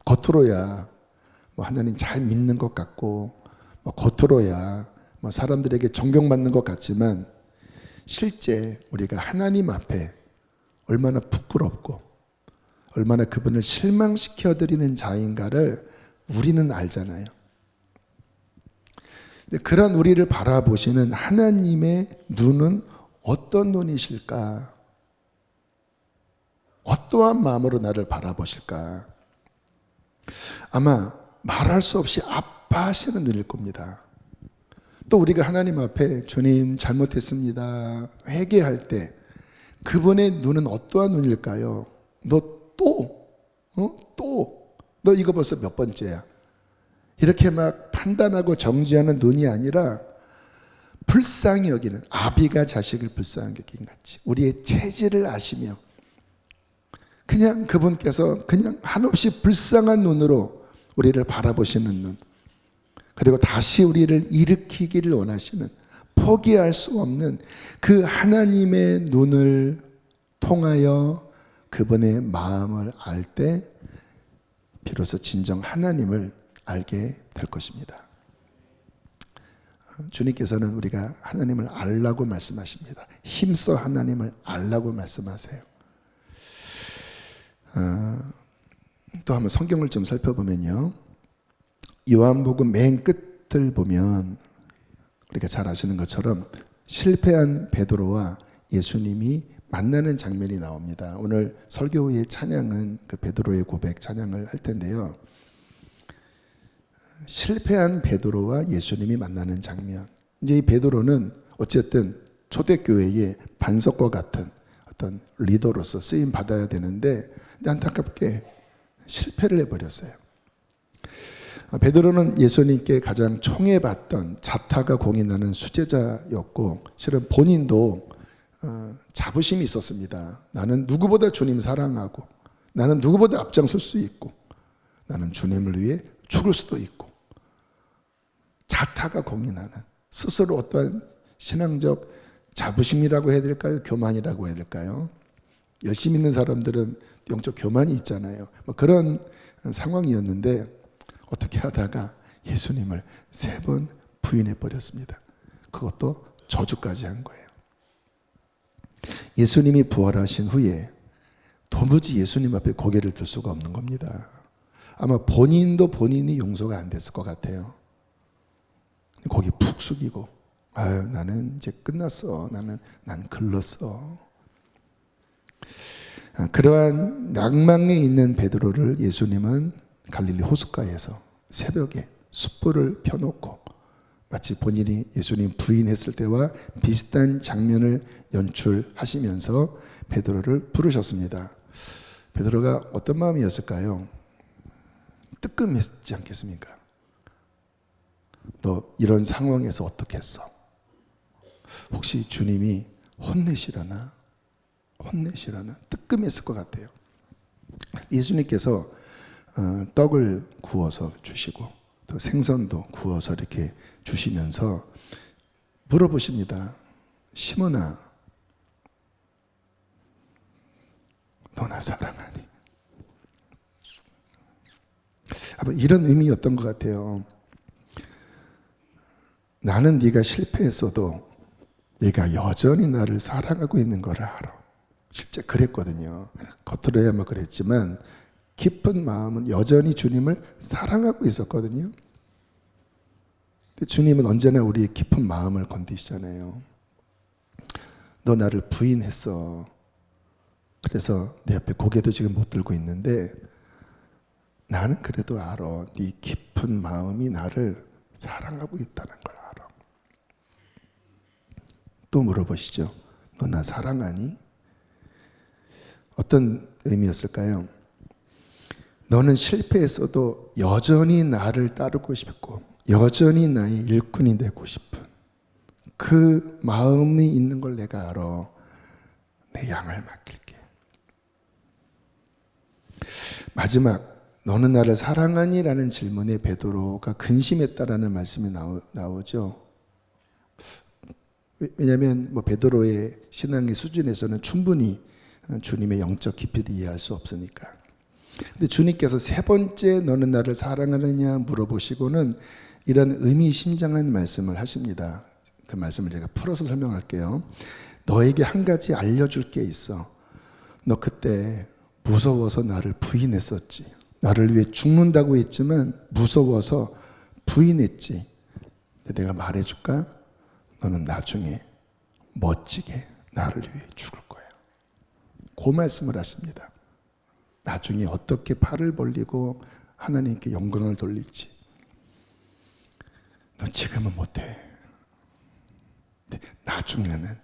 겉으로야 뭐 하나님 잘 믿는 것 같고, 뭐 겉으로야 뭐 사람들에게 존경받는 것 같지만, 실제 우리가 하나님 앞에 얼마나 부끄럽고 얼마나 그분을 실망시켜드리는 자인가를 우리는 알잖아요. 근데 그런 우리를 바라보시는 하나님의 눈은 어떤 눈이실까? 어떠한 마음으로 나를 바라보실까? 아마 말할 수 없이 아파하시는 눈일 겁니다. 또 우리가 하나님 앞에 주님 잘못했습니다 회개할 때 그분의 눈은 어떠한 눈일까요? 너 이거 벌써 몇 번째야? 이렇게 막 판단하고 정죄하는 눈이 아니라 불쌍히 여기는, 아비가 자식을 불쌍히 여긴 같이 우리의 체질을 아시며 그냥 그분께서 그냥 한없이 불쌍한 눈으로 우리를 바라보시는 눈, 그리고 다시 우리를 일으키기를 원하시는, 포기할 수 없는 그 하나님의 눈을 통하여 그분의 마음을 알 때 비로소 진정 하나님을 알게 될 것입니다. 주님께서는 우리가 하나님을 알라고 말씀하십니다. 힘써 하나님을 알라고 말씀하세요. 또 한번 성경을 좀 살펴보면요, 요한복음 맨 끝을 보면 우리가 잘 아시는 것처럼 실패한 베드로와 예수님이 만나는 장면이 나옵니다. 오늘 설교 후의 찬양은 그 베드로의 고백 찬양을 할 텐데요, 실패한 베드로와 예수님이 만나는 장면. 이제 이 베드로는 어쨌든 초대교회의 반석과 같은 어떤 리더로서 쓰임 받아야 되는데 안타깝게 실패를 해버렸어요. 베드로는 예수님께 가장 총애받던 자타가 공인하는 수제자였고, 실은 본인도 자부심이 있었습니다. 나는 누구보다 주님 사랑하고, 나는 누구보다 앞장설 수 있고, 나는 주님을 위해 죽을 수도 있고, 자타가 공인하는 스스로 어떠한 신앙적 자부심이라고 해야 될까요? 교만이라고 해야 될까요? 열심히 있는 사람들은 영적 교만이 있잖아요. 뭐 그런 상황이었는데 어떻게 하다가 예수님을 3번 부인해 버렸습니다. 그것도 저주까지 한 거예요. 예수님이 부활하신 후에 도무지 예수님 앞에 고개를 들 수가 없는 겁니다. 아마 본인도 본인이 용서가 안 됐을 것 같아요. 고개 푹 숙이고, 아유, 나는 이제 끝났어. 난 글렀어. 그러한 낭망에 있는 베드로를 예수님은 갈릴리 호숫가에서 새벽에 숯불을 펴놓고 마치 본인이 예수님 부인했을 때와 비슷한 장면을 연출하시면서 베드로를 부르셨습니다. 베드로가 어떤 마음이었을까요? 뜨끔했지 않겠습니까? 너 이런 상황에서 어떻게 했어? 혹시 주님이 혼내시려나? 뜨끔했을 것 같아요. 예수님께서 떡을 구워서 주시고 또 생선도 구워서 이렇게 주시면서 물어보십니다. 시몬아, 너 나 사랑하니? 아마 이런 의미였던 것 같아요. 나는 네가 실패했어도 네가 여전히 나를 사랑하고 있는 걸 알아. 실제 그랬거든요. 겉으로야만 그랬지만 깊은 마음은 여전히 주님을 사랑하고 있었거든요. 근데 주님은 언제나 우리의 깊은 마음을 건드시잖아요. 너 나를 부인했어. 그래서 내 앞에 고개도 지금 못 들고 있는데 나는 그래도 알아. 네 깊은 마음이 나를 사랑하고 있다는 걸 알아. 또 물어보시죠. 너 나 사랑하니? 어떤 의미였을까요? 너는 실패했어도 여전히 나를 따르고 싶고 여전히 나의 일꾼이 되고 싶은 그 마음이 있는 걸 내가 알아. 내 양을 맡길게. 마지막, 너는 나를 사랑하니? 라는 질문에 베드로가 근심했다라는 말씀이 나오죠. 왜냐하면 베드로의 신앙의 수준에서는 충분히 주님의 영적 깊이를 이해할 수 없으니까. 근데 주님께서 세 번째 너는 나를 사랑하느냐 물어보시고는 이런 의미심장한 말씀을 하십니다. 그 말씀을 제가 풀어서 설명할게요. 너에게 한 가지 알려줄 게 있어. 너 그때 무서워서 나를 부인했었지. 나를 위해 죽는다고 했지만 무서워서 부인했지. 근데 내가 말해줄까? 너는 나중에 멋지게 나를 위해 죽을 거야. 그 말씀을 하십니다. 나중에 어떻게 팔을 벌리고 하나님께 영광을 돌릴지. 너 지금은 못해. 근데 나중에는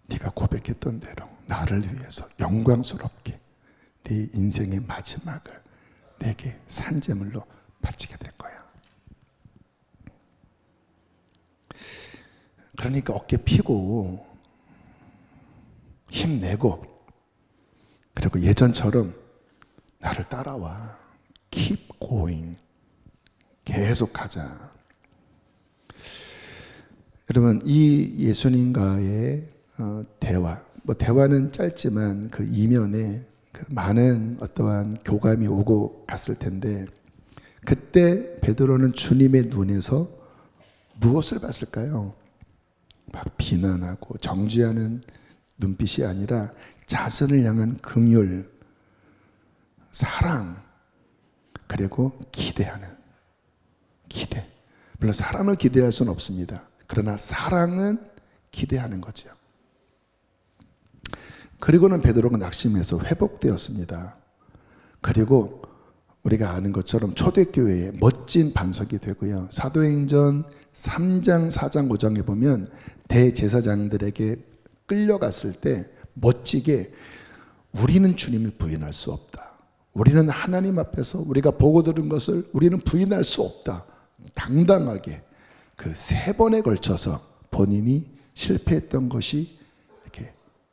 네가 고백했던 대로 나를 위해서 영광스럽게 네 인생의 마지막을 내게 산제물로 바치게 될 거야. 그러니까 어깨 펴고 힘내고 그리고 예전처럼 나를 따라와. Keep going. 계속하자. 여러분, 이 예수님과의 대화, 대화는 짧지만 그 이면에 많은 어떠한 교감이 오고 갔을 텐데, 그때 베드로는 주님의 눈에서 무엇을 봤을까요? 막 비난하고 정죄하는 눈빛이 아니라 자신을 향한 긍휼, 사랑, 그리고 기대하는 기대. 물론 사람을 기대할 수는 없습니다. 그러나 사랑은 기대하는 거죠. 그리고는 베드로가 낙심해서 회복되었습니다. 그리고 우리가 아는 것처럼 초대교회의 멋진 반석이 되고요. 사도행전 3장, 4장, 5장에 보면 대제사장들에게 끌려갔을 때 멋지게 우리는 주님을 부인할 수 없다. 우리는 하나님 앞에서 우리가 보고 들은 것을 우리는 부인할 수 없다. 당당하게 그 3번에 걸쳐서 본인이 실패했던 것이 이렇게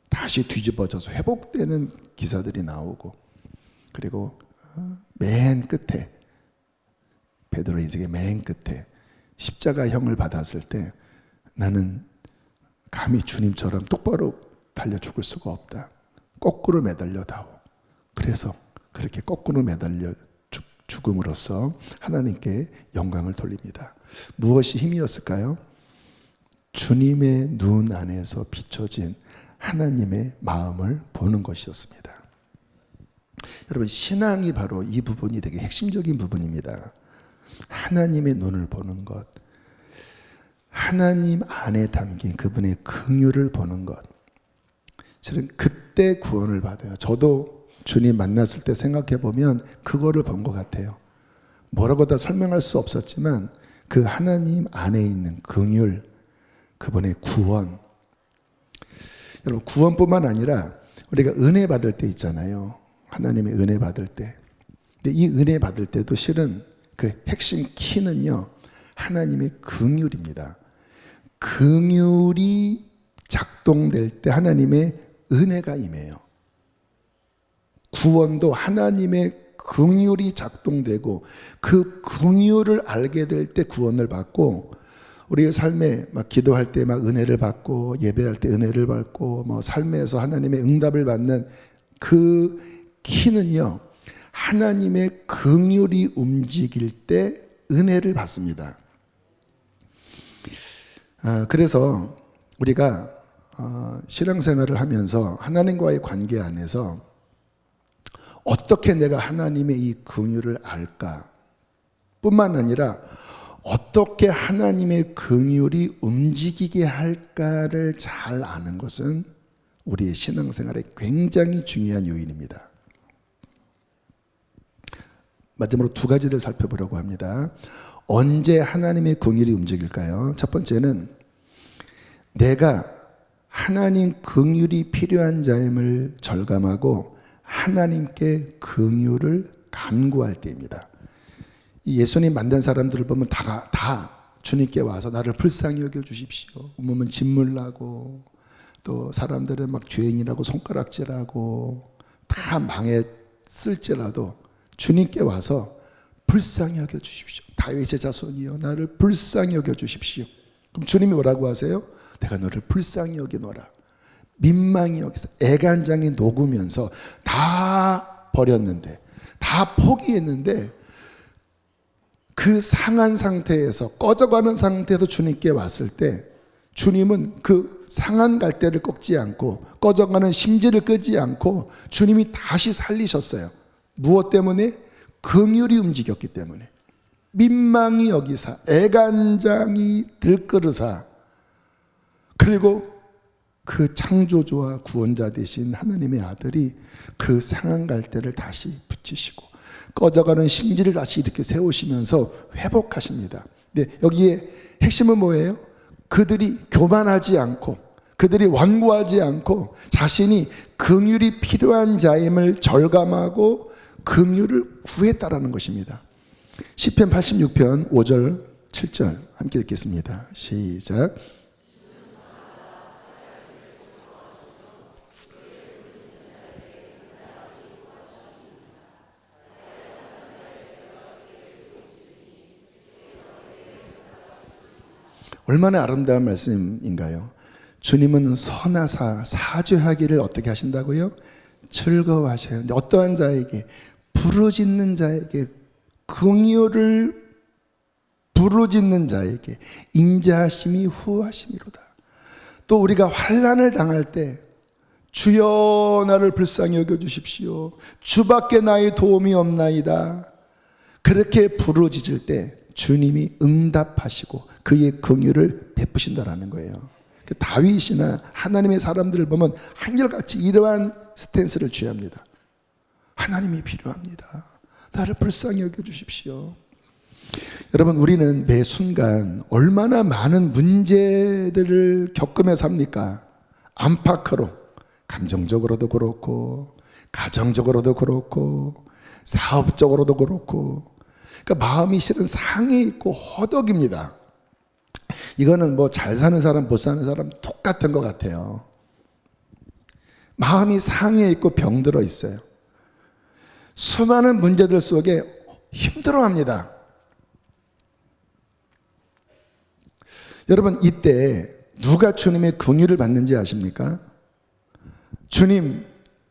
다시 뒤집어져서 회복되는 기사들이 나오고, 그리고 맨 끝에 베드로 인생의 맨 끝에 십자가형을 받았을 때 나는 감히 주님처럼 똑바로 달려 죽을 수가 없다. 거꾸로 매달려 다오. 그래서 그렇게 거꾸로 매달려 죽음으로써 하나님께 영광을 돌립니다. 무엇이 힘이었을까요? 주님의 눈 안에서 비춰진 하나님의 마음을 보는 것이었습니다. 여러분, 신앙이 바로 이 부분이 되게 핵심적인 부분입니다. 하나님의 눈을 보는 것, 하나님 안에 담긴 그분의 긍휼을 보는 것. 저는 그때 구원을 받아요. 저도 주님 만났을 때 생각해 보면 그거를 본 것 같아요. 뭐라고 다 설명할 수 없었지만 그 하나님 안에 있는 긍휼, 그분의 구원. 여러분, 구원뿐만 아니라 우리가 은혜 받을 때 있잖아요. 하나님의 은혜 받을 때. 근데 이 은혜 받을 때도 실은 그 핵심 키는요, 하나님의 긍휼입니다. 긍휼이 작동될 때 하나님의 은혜가 임해요. 구원도 하나님의 긍휼이 작동되고 그 긍휼을 알게 될 때 구원을 받고, 우리의 삶에 막 기도할 때 막 은혜를 받고 예배할 때 은혜를 받고 삶에서 하나님의 응답을 받는 그 키는요, 하나님의 긍휼이 움직일 때 은혜를 받습니다. 그래서 우리가 신앙생활을 하면서 하나님과의 관계 안에서 어떻게 내가 하나님의 이 긍휼을 알까? 뿐만 아니라 어떻게 하나님의 긍휼이 움직이게 할까를 잘 아는 것은 우리의 신앙생활에 굉장히 중요한 요인입니다. 마지막으로 2가지를 살펴보려고 합니다. 언제 하나님의 긍휼이 움직일까요? 첫 번째는 내가 하나님 긍휼이 필요한 자임을 절감하고 하나님께 긍휼을 완고할 때입니다. 이 예수님 만난 사람들을 보면 다 주님께 와서 나를 불쌍히 여겨 주십시오. 보면 진물나고 또 사람들은 막 죄인이라고 손가락질하고 다 망했을지라도 주님께 와서 불쌍히 여겨 주십시오. 다윗의 자손이여 나를 불쌍히 여겨 주십시오. 그럼 주님이 뭐라고 하세요? 내가 너를 불쌍히 여기노라. 민망히 여기서 애간장이 녹으면서 다 버렸는데, 다 포기했는데 그 상한 상태에서, 꺼져가는 상태에서 주님께 왔을 때 주님은 그 상한 갈대를 꺾지 않고 꺼져가는 심지를 끄지 않고 주님이 다시 살리셨어요. 무엇 때문에? 긍휼이 움직였기 때문에. 민망히 여기사 애간장이 들끓으사, 그리고 그 창조주와 구원자 되신 하나님의 아들이 그 상한 갈대를 다시 붙이시고 꺼져가는 심지를 다시 이렇게 세우시면서 회복하십니다. 근데 여기에 핵심은 뭐예요? 그들이 교만하지 않고, 그들이 완고하지 않고 자신이 긍휼이 필요한 자임을 절감하고 긍휼을 구했다라는 것입니다. 시편 86편 5절 7절 함께 읽겠습니다. 시작. 얼마나 아름다운 말씀인가요? 주님은 선하사 사죄하기를 어떻게 하신다고요? 즐거워하셔요. 근데 어떠한 자에게? 부르짖는 자에게, 긍휼을 부르짖는 자에게 인자하심이 후하심이로다. 또 우리가 환난을 당할 때 주여 나를 불쌍히 여겨주십시오. 주밖에 나의 도움이 없나이다. 그렇게 부르짖을 때 주님이 응답하시고 그의 긍휼을 베푸신다라는 거예요. 다윗이나 하나님의 사람들을 보면 한결같이 이러한 스탠스를 취합니다. 하나님이 필요합니다. 나를 불쌍히 여겨주십시오. 여러분, 우리는 매 순간 얼마나 많은 문제들을 겪으며 삽니까? 안팎으로, 감정적으로도 그렇고 가정적으로도 그렇고 사업적으로도 그렇고, 그러니까 마음이 실은 상해 있고 허덕입니다. 이거는 뭐 잘 사는 사람 못 사는 사람 똑같은 것 같아요. 마음이 상해 있고 병들어 있어요. 수많은 문제들 속에 힘들어합니다. 여러분, 이때 누가 주님의 긍휼을 받는지 아십니까? 주님,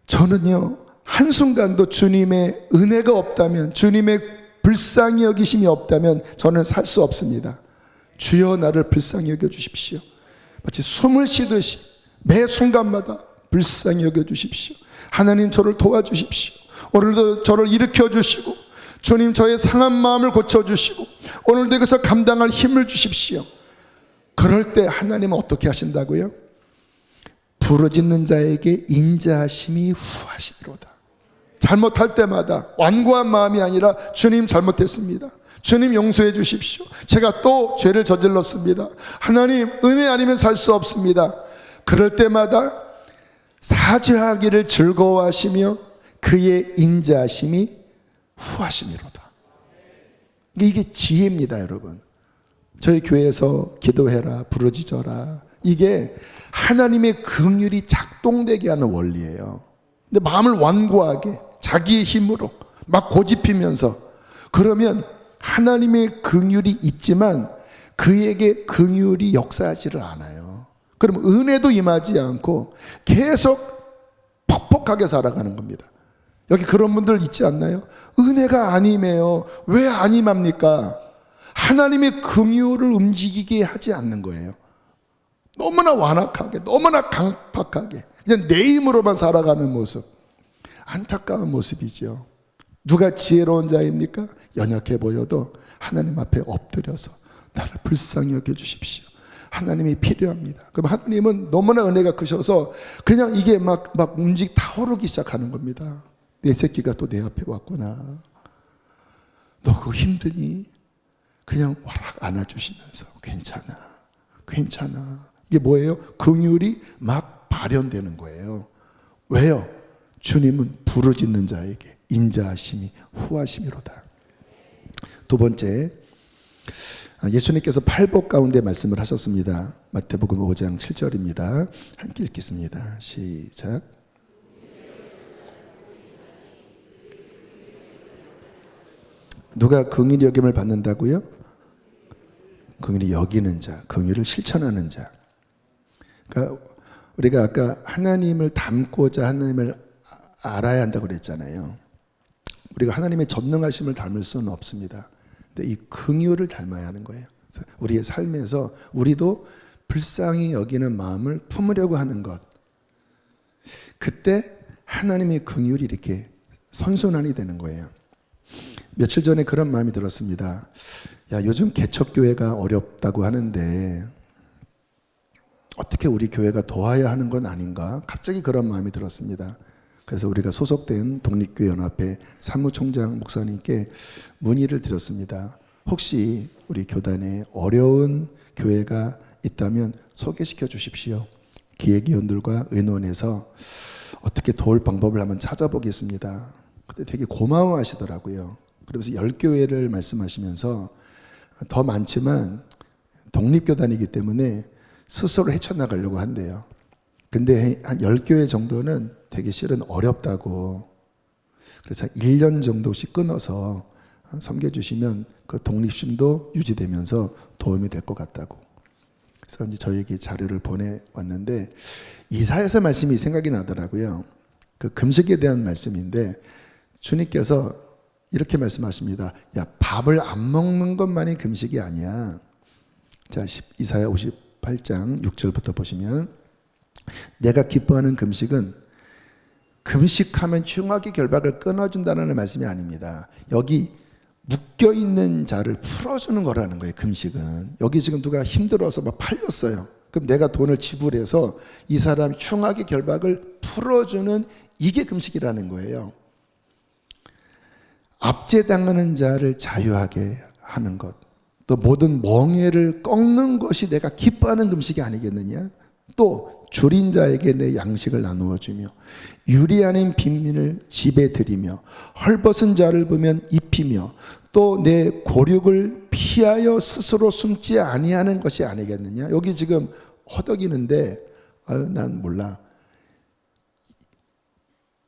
저는요 한순간도 주님의 은혜가 없다면, 주님의 불쌍히 여기심이 없다면 저는 살 수 없습니다. 주여 나를 불쌍히 여겨주십시오. 마치 숨을 쉬듯이 매 순간마다 불쌍히 여겨주십시오. 하나님, 저를 도와주십시오. 오늘도 저를 일으켜주시고 주님, 저의 상한 마음을 고쳐주시고 오늘도 이것을 감당할 힘을 주십시오. 그럴 때 하나님은 어떻게 하신다고요? 부르짖는 자에게 인자하심이 후하시리로다. 잘못할 때마다 완고한 마음이 아니라 주님, 잘못했습니다. 주님, 용서해 주십시오. 제가 또 죄를 저질렀습니다. 하나님, 은혜 아니면 살 수 없습니다. 그럴 때마다 사죄하기를 즐거워하시며 그의 인자하심이 후하심이로다. 이게 지혜입니다, 여러분. 저희 교회에서 기도해라, 부르짖어라, 이게 하나님의 긍휼이 작동되게 하는 원리예요. 근데 마음을 완고하게 자기의 힘으로 막 고집히면서, 그러면 하나님의 긍휼이 있지만 그에게 긍휼이 역사하지를 않아요. 그러면 은혜도 임하지 않고 계속 퍽퍽하게 살아가는 겁니다. 여기 그런 분들 있지 않나요? 은혜가 안 임해요. 왜 안 임합니까? 하나님의 긍휼을 움직이게 하지 않는 거예요. 너무나 완악하게, 너무나 강팍하게 그냥 내 힘으로만 살아가는 모습, 안타까운 모습이죠. 누가 지혜로운 자입니까? 연약해 보여도 하나님 앞에 엎드려서 나를 불쌍히 여겨주십시오. 하나님이 필요합니다. 그럼 하나님은 너무나 은혜가 크셔서 그냥 이게 막 타오르기 시작하는 겁니다. 내 새끼가 또 내 앞에 왔구나. 너 그거 힘드니? 그냥 와락 안아주시면서 괜찮아. 이게 뭐예요? 긍휼이 막 발현되는 거예요. 왜요? 주님은 부르짖는 자에게 인자하심이 후하심이로다. 두 번째, 예수님께서 팔복 가운데 말씀을 하셨습니다. 마태복음 5장 7절입니다. 함께 읽겠습니다. 시작. 누가 긍휼히 여김을 받는다고요? 긍휼히 여기는 자, 긍휼을 실천하는 자. 그러니까 우리가 아까 하나님을 닮고자 하나님을 알아야 한다고 그랬잖아요. 우리가 하나님의 전능하심을 닮을 수는 없습니다. 근데 이 긍휼을 닮아야 하는 거예요. 우리의 삶에서 우리도 불쌍히 여기는 마음을 품으려고 하는 것. 그때 하나님의 긍휼이 이렇게 선순환이 되는 거예요. 며칠 전에 그런 마음이 들었습니다. 야, 요즘 개척교회가 어렵다고 하는데 어떻게 우리 교회가 도와야 하는 건 아닌가? 갑자기 그런 마음이 들었습니다. 그래서 우리가 소속된 독립교회연합회 사무총장 목사님께 문의를 드렸습니다. 혹시 우리 교단에 어려운 교회가 있다면 소개시켜 주십시오. 기획위원들과 의논해서 어떻게 도울 방법을 한번 찾아보겠습니다. 그때 되게 고마워하시더라고요. 그러면서 10교회를 말씀하시면서 더 많지만 독립교단이기 때문에 스스로 헤쳐나가려고 한대요. 근데 한 10교회 정도는 되게 실은 어렵다고. 그래서 1년 정도씩 끊어서 섬겨주시면 그 독립심도 유지되면서 도움이 될 것 같다고. 그래서 이제 저에게 자료를 보내왔는데 이사야서 말씀이 생각이 나더라고요. 그 금식에 대한 말씀인데 주님께서 이렇게 말씀하십니다. 야, 밥을 안 먹는 것만이 금식이 아니야. 자, 이사야 58장 6절부터 보시면 내가 기뻐하는 금식은 금식하면 흉악의 결박을 끊어준다는 말씀이 아닙니다. 여기 묶여있는 자를 풀어주는 거라는 거예요. 금식은. 여기 지금 누가 힘들어서 막 팔렸어요. 그럼 내가 돈을 지불해서 이 사람 흉악의 결박을 풀어주는 이게 금식이라는 거예요. 압제당하는 자를 자유하게 하는 것, 또 모든 멍에를 꺾는 것이 내가 기뻐하는 금식이 아니겠느냐. 또 줄인 자에게 내 양식을 나누어 주며 유리 아닌 빈민을 집에 들이며 헐벗은 자를 보면 입히며 또 내 고륙을 피하여 스스로 숨지 아니하는 것이 아니겠느냐. 여기 지금 허덕이는데 난 몰라.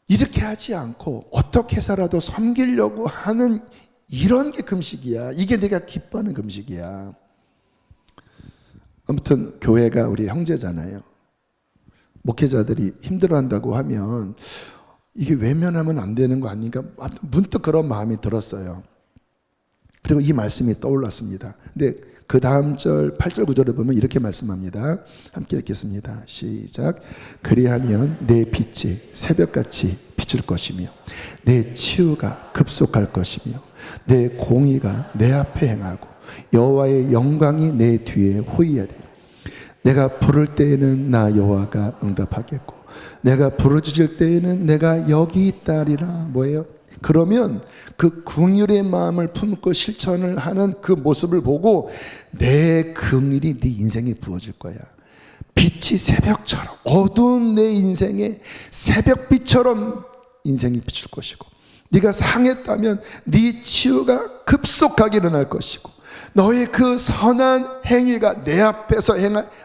이렇게 하지 않고 어떻게 해서라도 섬기려고 하는 이런 게 금식이야. 이게 내가 기뻐하는 금식이야. 아무튼 교회가 우리 형제잖아요. 목회자들이 힘들어한다고 하면 이게 외면하면 안 되는 거 아닌가? 문득 그런 마음이 들었어요. 그리고 이 말씀이 떠올랐습니다. 근데 그 다음 절 8절 9절을 보면 이렇게 말씀합니다. 함께 읽겠습니다. 시작. 그리하면 내 빛이 새벽같이 비출 것이며 내 치유가 급속할 것이며 내 공의가 내 앞에 행하고 여호와의 영광이 내 뒤에 호위하리라. 내가 부를 때에는 나 여호와가 응답하겠고 내가 부르짖을 때에는 내가 여기 있다리라. 뭐예요? 그러면 그 긍휼의 마음을 품고 실천을 하는 그 모습을 보고 내 긍휼이 네 인생에 부어질 거야. 빛이 새벽처럼 어두운 내 인생에 새벽빛처럼 인생이 비출 것이고 네가 상했다면 네 치유가 급속하게 일어날 것이고 너의 그 선한 행위가 내 앞에서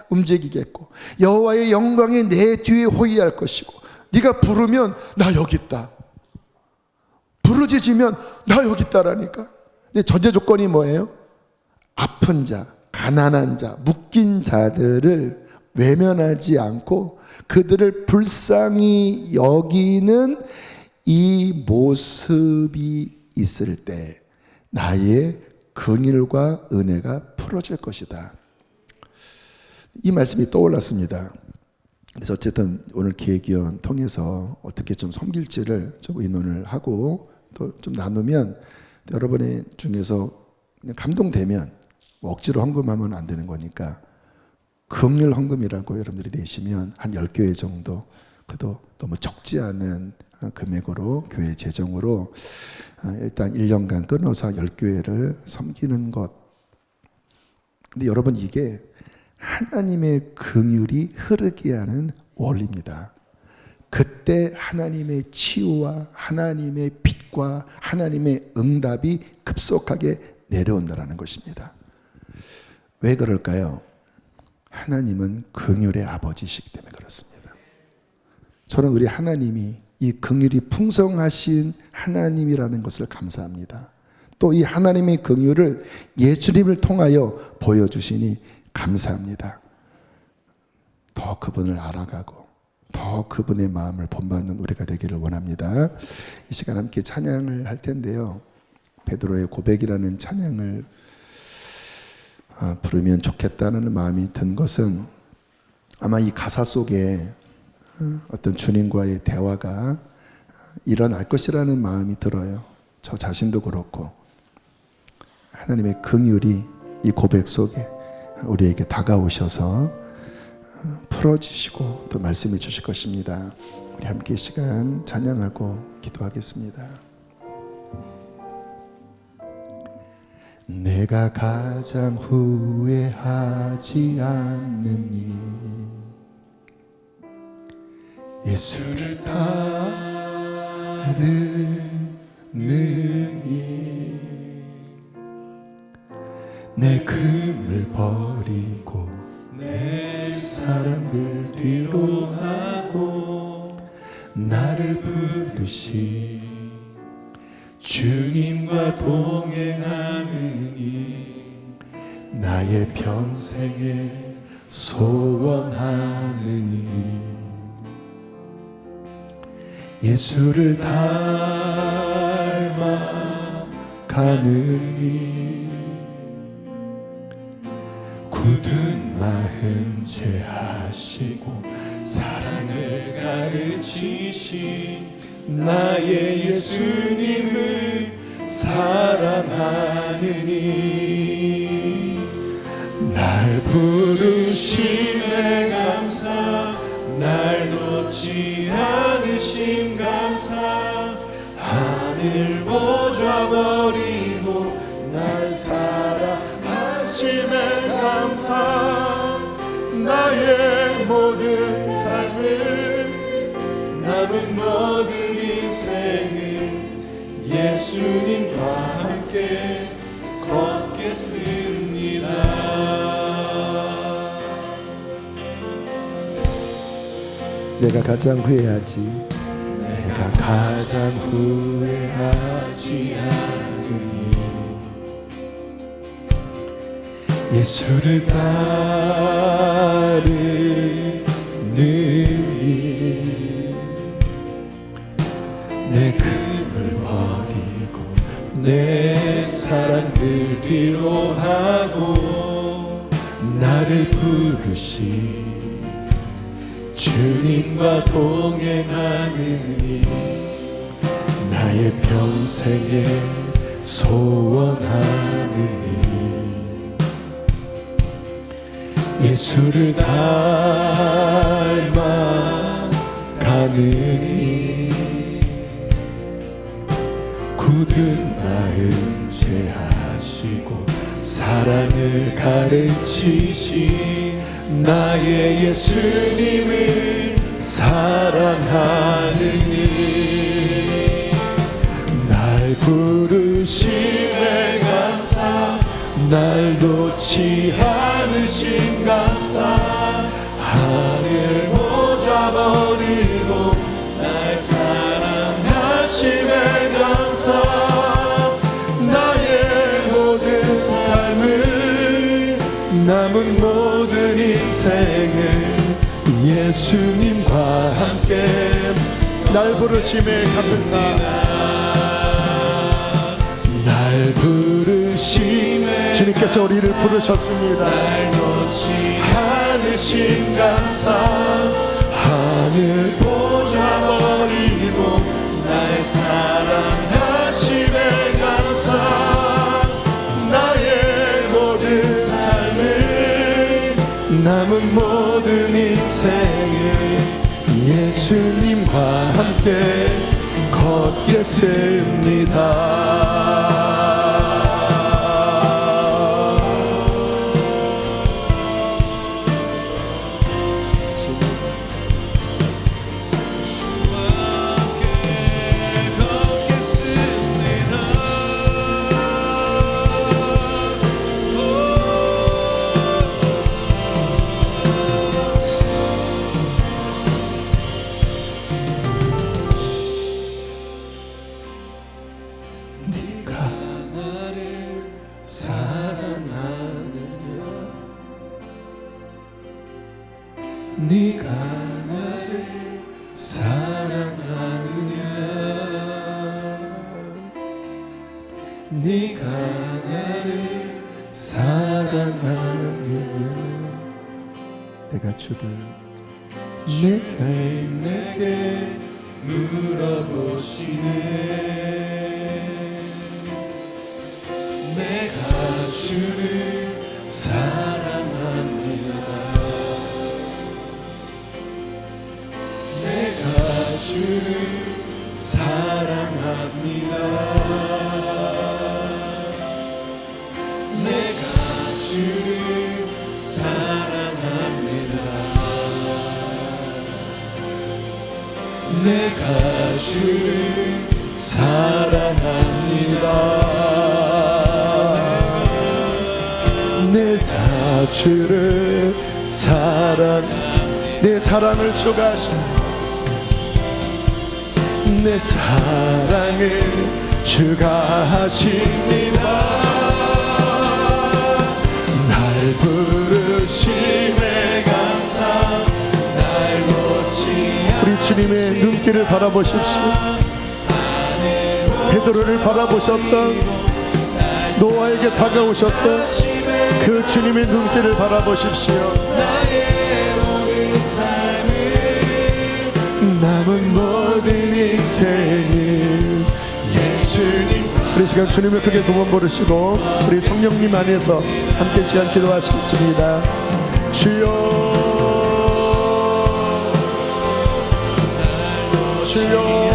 움직이겠고 여호와의 영광이 내 뒤에 호위할 것이고 네가 부르면 나 여기 있다. 부르짖으면 나 여기 있다라니까. 근데 전제 조건이 뭐예요? 아픈 자, 가난한 자, 묶인 자들을 외면하지 않고 그들을 불쌍히 여기는 이 모습이 있을 때 나의 긍휼과 은혜가 풀어질 것이다. 이 말씀이 떠올랐습니다. 그래서 어쨌든 오늘 기획위원 통해서 어떻게 좀 섬길지를 좀 의논을 하고 또 좀 나누면 여러분의 중에서 그냥 감동되면 뭐 억지로 헌금하면 안 되는 거니까 긍휼 헌금이라고 여러분들이 내시면 한 10교회 정도, 그래도 너무 적지 않은 금액으로 교회 재정으로 일단 1년간 끊어서 10교회를 섬기는 것. 근데 여러분 이게 하나님의 긍휼이 흐르게 하는 원리입니다. 그때 하나님의 치유와 하나님의 빛 축복과 하나님의 응답이 급속하게 내려온다는 것입니다. 왜 그럴까요? 하나님은 긍휼의 아버지시기 때문에 그렇습니다. 저는 우리 하나님이 이 긍휼이 풍성하신 하나님이라는 것을 감사합니다. 또 이 하나님의 긍휼을 예수님을 통하여 보여주시니 감사합니다. 더 그분을 알아가고 더 그분의 마음을 본받는 우리가 되기를 원합니다. 이 시간 함께 찬양을 할 텐데요. 베드로의 고백이라는 찬양을 부르면 좋겠다는 마음이 든 것은 아마 이 가사 속에 어떤 주님과의 대화가 일어날 것이라는 마음이 들어요. 저 자신도 그렇고 하나님의 긍휼이 이 고백 속에 우리에게 다가오셔서 풀어주시고 또 말씀해 주실 것입니다. 우리 함께 이 시간 찬양하고 기도하겠습니다. 내가 가장 후회하지 않는 일 예수를 따르는 일 내 금을 버리고 내 사랑들 뒤로 하고 나를 부르신 주님과 동행하는 일 나의 평생에 소원하는 일 예수를 닮아가는 일 굳은 마음 제하시고 사랑을 가르치신 나의 예수님을 사랑하느니 날 부르심에 감사 날 놓지 않으심 감사 하늘 보좌 버리고 날 사랑하심에 감사 나의 모든 삶을 남은 모든 인생을 예수님과 함께 걷겠습니다. 내가 가장 후회하지 않으니 예수를 따르는 일 내 금을 버리고 내 사랑들 뒤로 하고 나를 부르신 주님과 동행하느니 나의 평생에 소원하느니 예수를 닮아가느니 굳은 마음 제하시고 사랑을 가르치신 나의 예수님을 사랑하느니 날 부르심에 감사 날 놓지 않으신 감사 하늘 보좌 버리고 날 사랑하심에 감사 나의 모든 삶을 남은 모든 인생을 예수님과 함께 날 부르심에 감사 날 부르심에 주님께서 우리를 부르셨습니다. 날 놓지 않으신 감사 하늘 보좌 버리고 날 사랑하심에 감사 나의 모든 삶을 남은 모든 인생을 예수님과 함께 걷겠습니다. 주와 함께 걷겠습니다. 네가 나를 사랑하느냐 네가 나를 사랑하느냐 내가 주를 내게 물어보시네 내가 주를 사랑합니다 내가 주를 사랑합니다 내가 주를 사랑합니다 내가 주를 사랑합니다 내 주를 내 사랑을 주가 하십니다 내 사랑을 주가 하십니다 날 부르심에 감사 날 놓지 우리 주님의 눈길을 바라보십시오 베드로를 바라보셨던 노아에게 다가오셨던 그 주님의 눈길을 바라보십시오 남은 모든 인생을 예수님 우리 시간 주님을 크게 두 번 부르시고 우리 성령님 안에서 함께 시간 기도하시겠습니다 주여 주여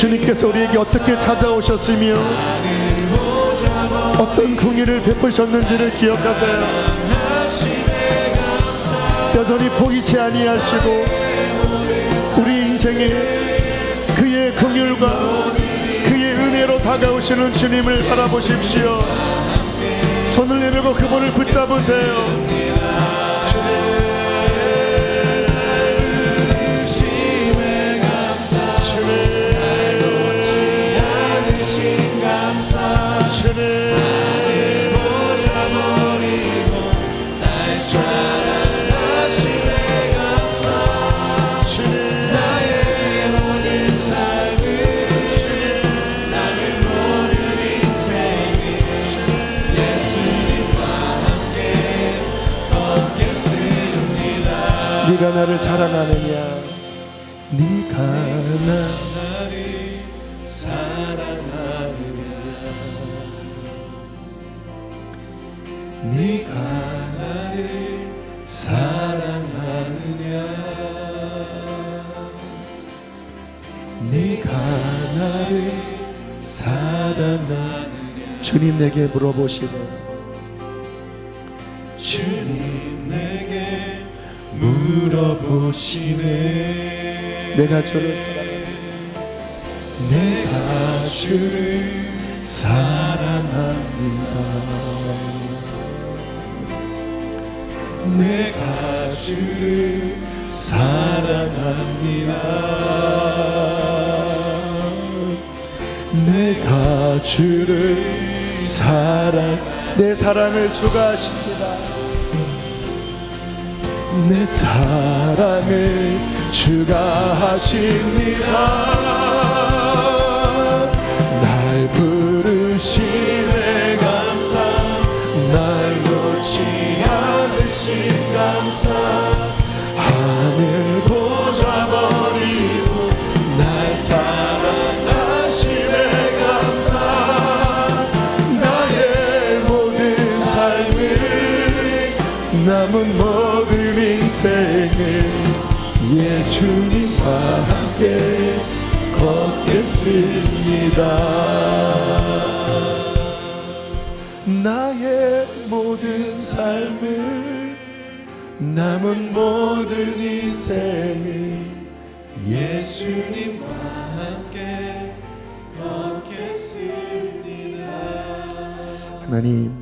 주님께서 우리에게 어떻게 찾아오셨으며 어떤 긍휼을 베푸셨는지를 기억하세요. 여전히 포기치 아니하시고 우리 인생에 그의 긍휼과 그의 은혜로 다가오시는 주님을 바라보십시오. 손을 내밀고 그분을 붙잡으세요. 네가 나를 사랑하느냐 네가 나를 사랑하느냐 네가 나를 사랑하느냐 네가 나를 사랑하느냐 주님 내게 물어보시네 주님 내게 물어보시네 내가 주를 사랑합니다 내가 주를 사랑합니다 내가 주를 사랑합니다 내가 주를 내 사랑을 주가 하십니다 내 사랑을 주가 하십니다 날 부르심에 감사 날 놓지 않으신 감사 하늘 보좌 버리고 날 사랑하심에 감사 나의 모든 삶을 남은 모든 인생을 예수님과 함께 걷겠습니다 나의 모든 삶을 남은 모든 인생을 예수님과 함께 걷겠습니다. 하나님,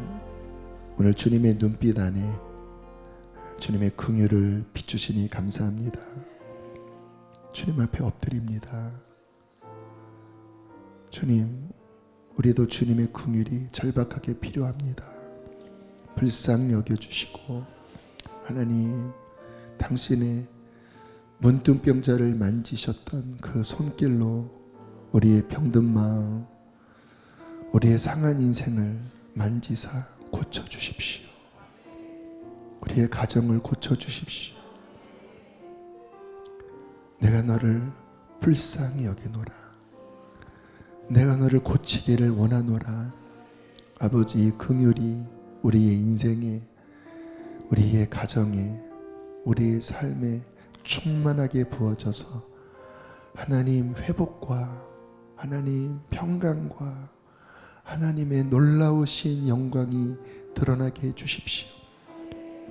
오늘 주님의 눈빛 안에 주님의 긍휼을 비추시니 감사합니다. 주님 앞에 엎드립니다. 주님, 우리도 주님의 긍휼이 절박하게 필요합니다. 불쌍히 여겨주시고 하나님, 당신의 문둥병자를 만지셨던 그 손길로 우리의 병든 마음, 우리의 상한 인생을 만지사 고쳐주십시오. 우리의 가정을 고쳐주십시오. 내가 너를 불쌍히 여기노라. 내가 너를 고치기를 원하노라. 아버지, 이 긍휼이 우리의 인생에, 우리의 가정에, 우리의 삶에 충만하게 부어져서 하나님 회복과 하나님 평강과 하나님의 놀라우신 영광이 드러나게 해주십시오.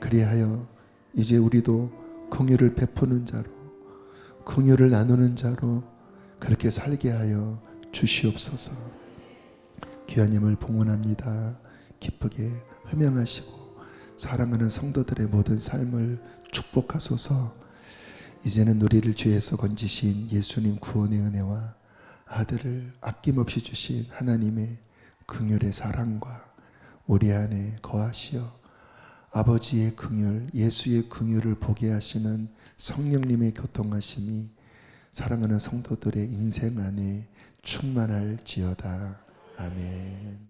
그리하여 이제 우리도 긍휼을 베푸는 자로, 긍휼을 나누는 자로 그렇게 살게 하여 주시옵소서. 귀하님을 봉헌합니다. 기쁘게 흠양하시고 사랑하는 성도들의 모든 삶을 축복하소서. 이제는 우리를 죄에서 건지신 예수님 구원의 은혜와 아들을 아낌없이 주신 하나님의 긍휼의 사랑과 우리 안에 거하시어 아버지의 긍휼, 예수의 긍휼을 보게 하시는 성령님의 교통하심이 사랑하는 성도들의 인생 안에 충만할지어다. 아멘.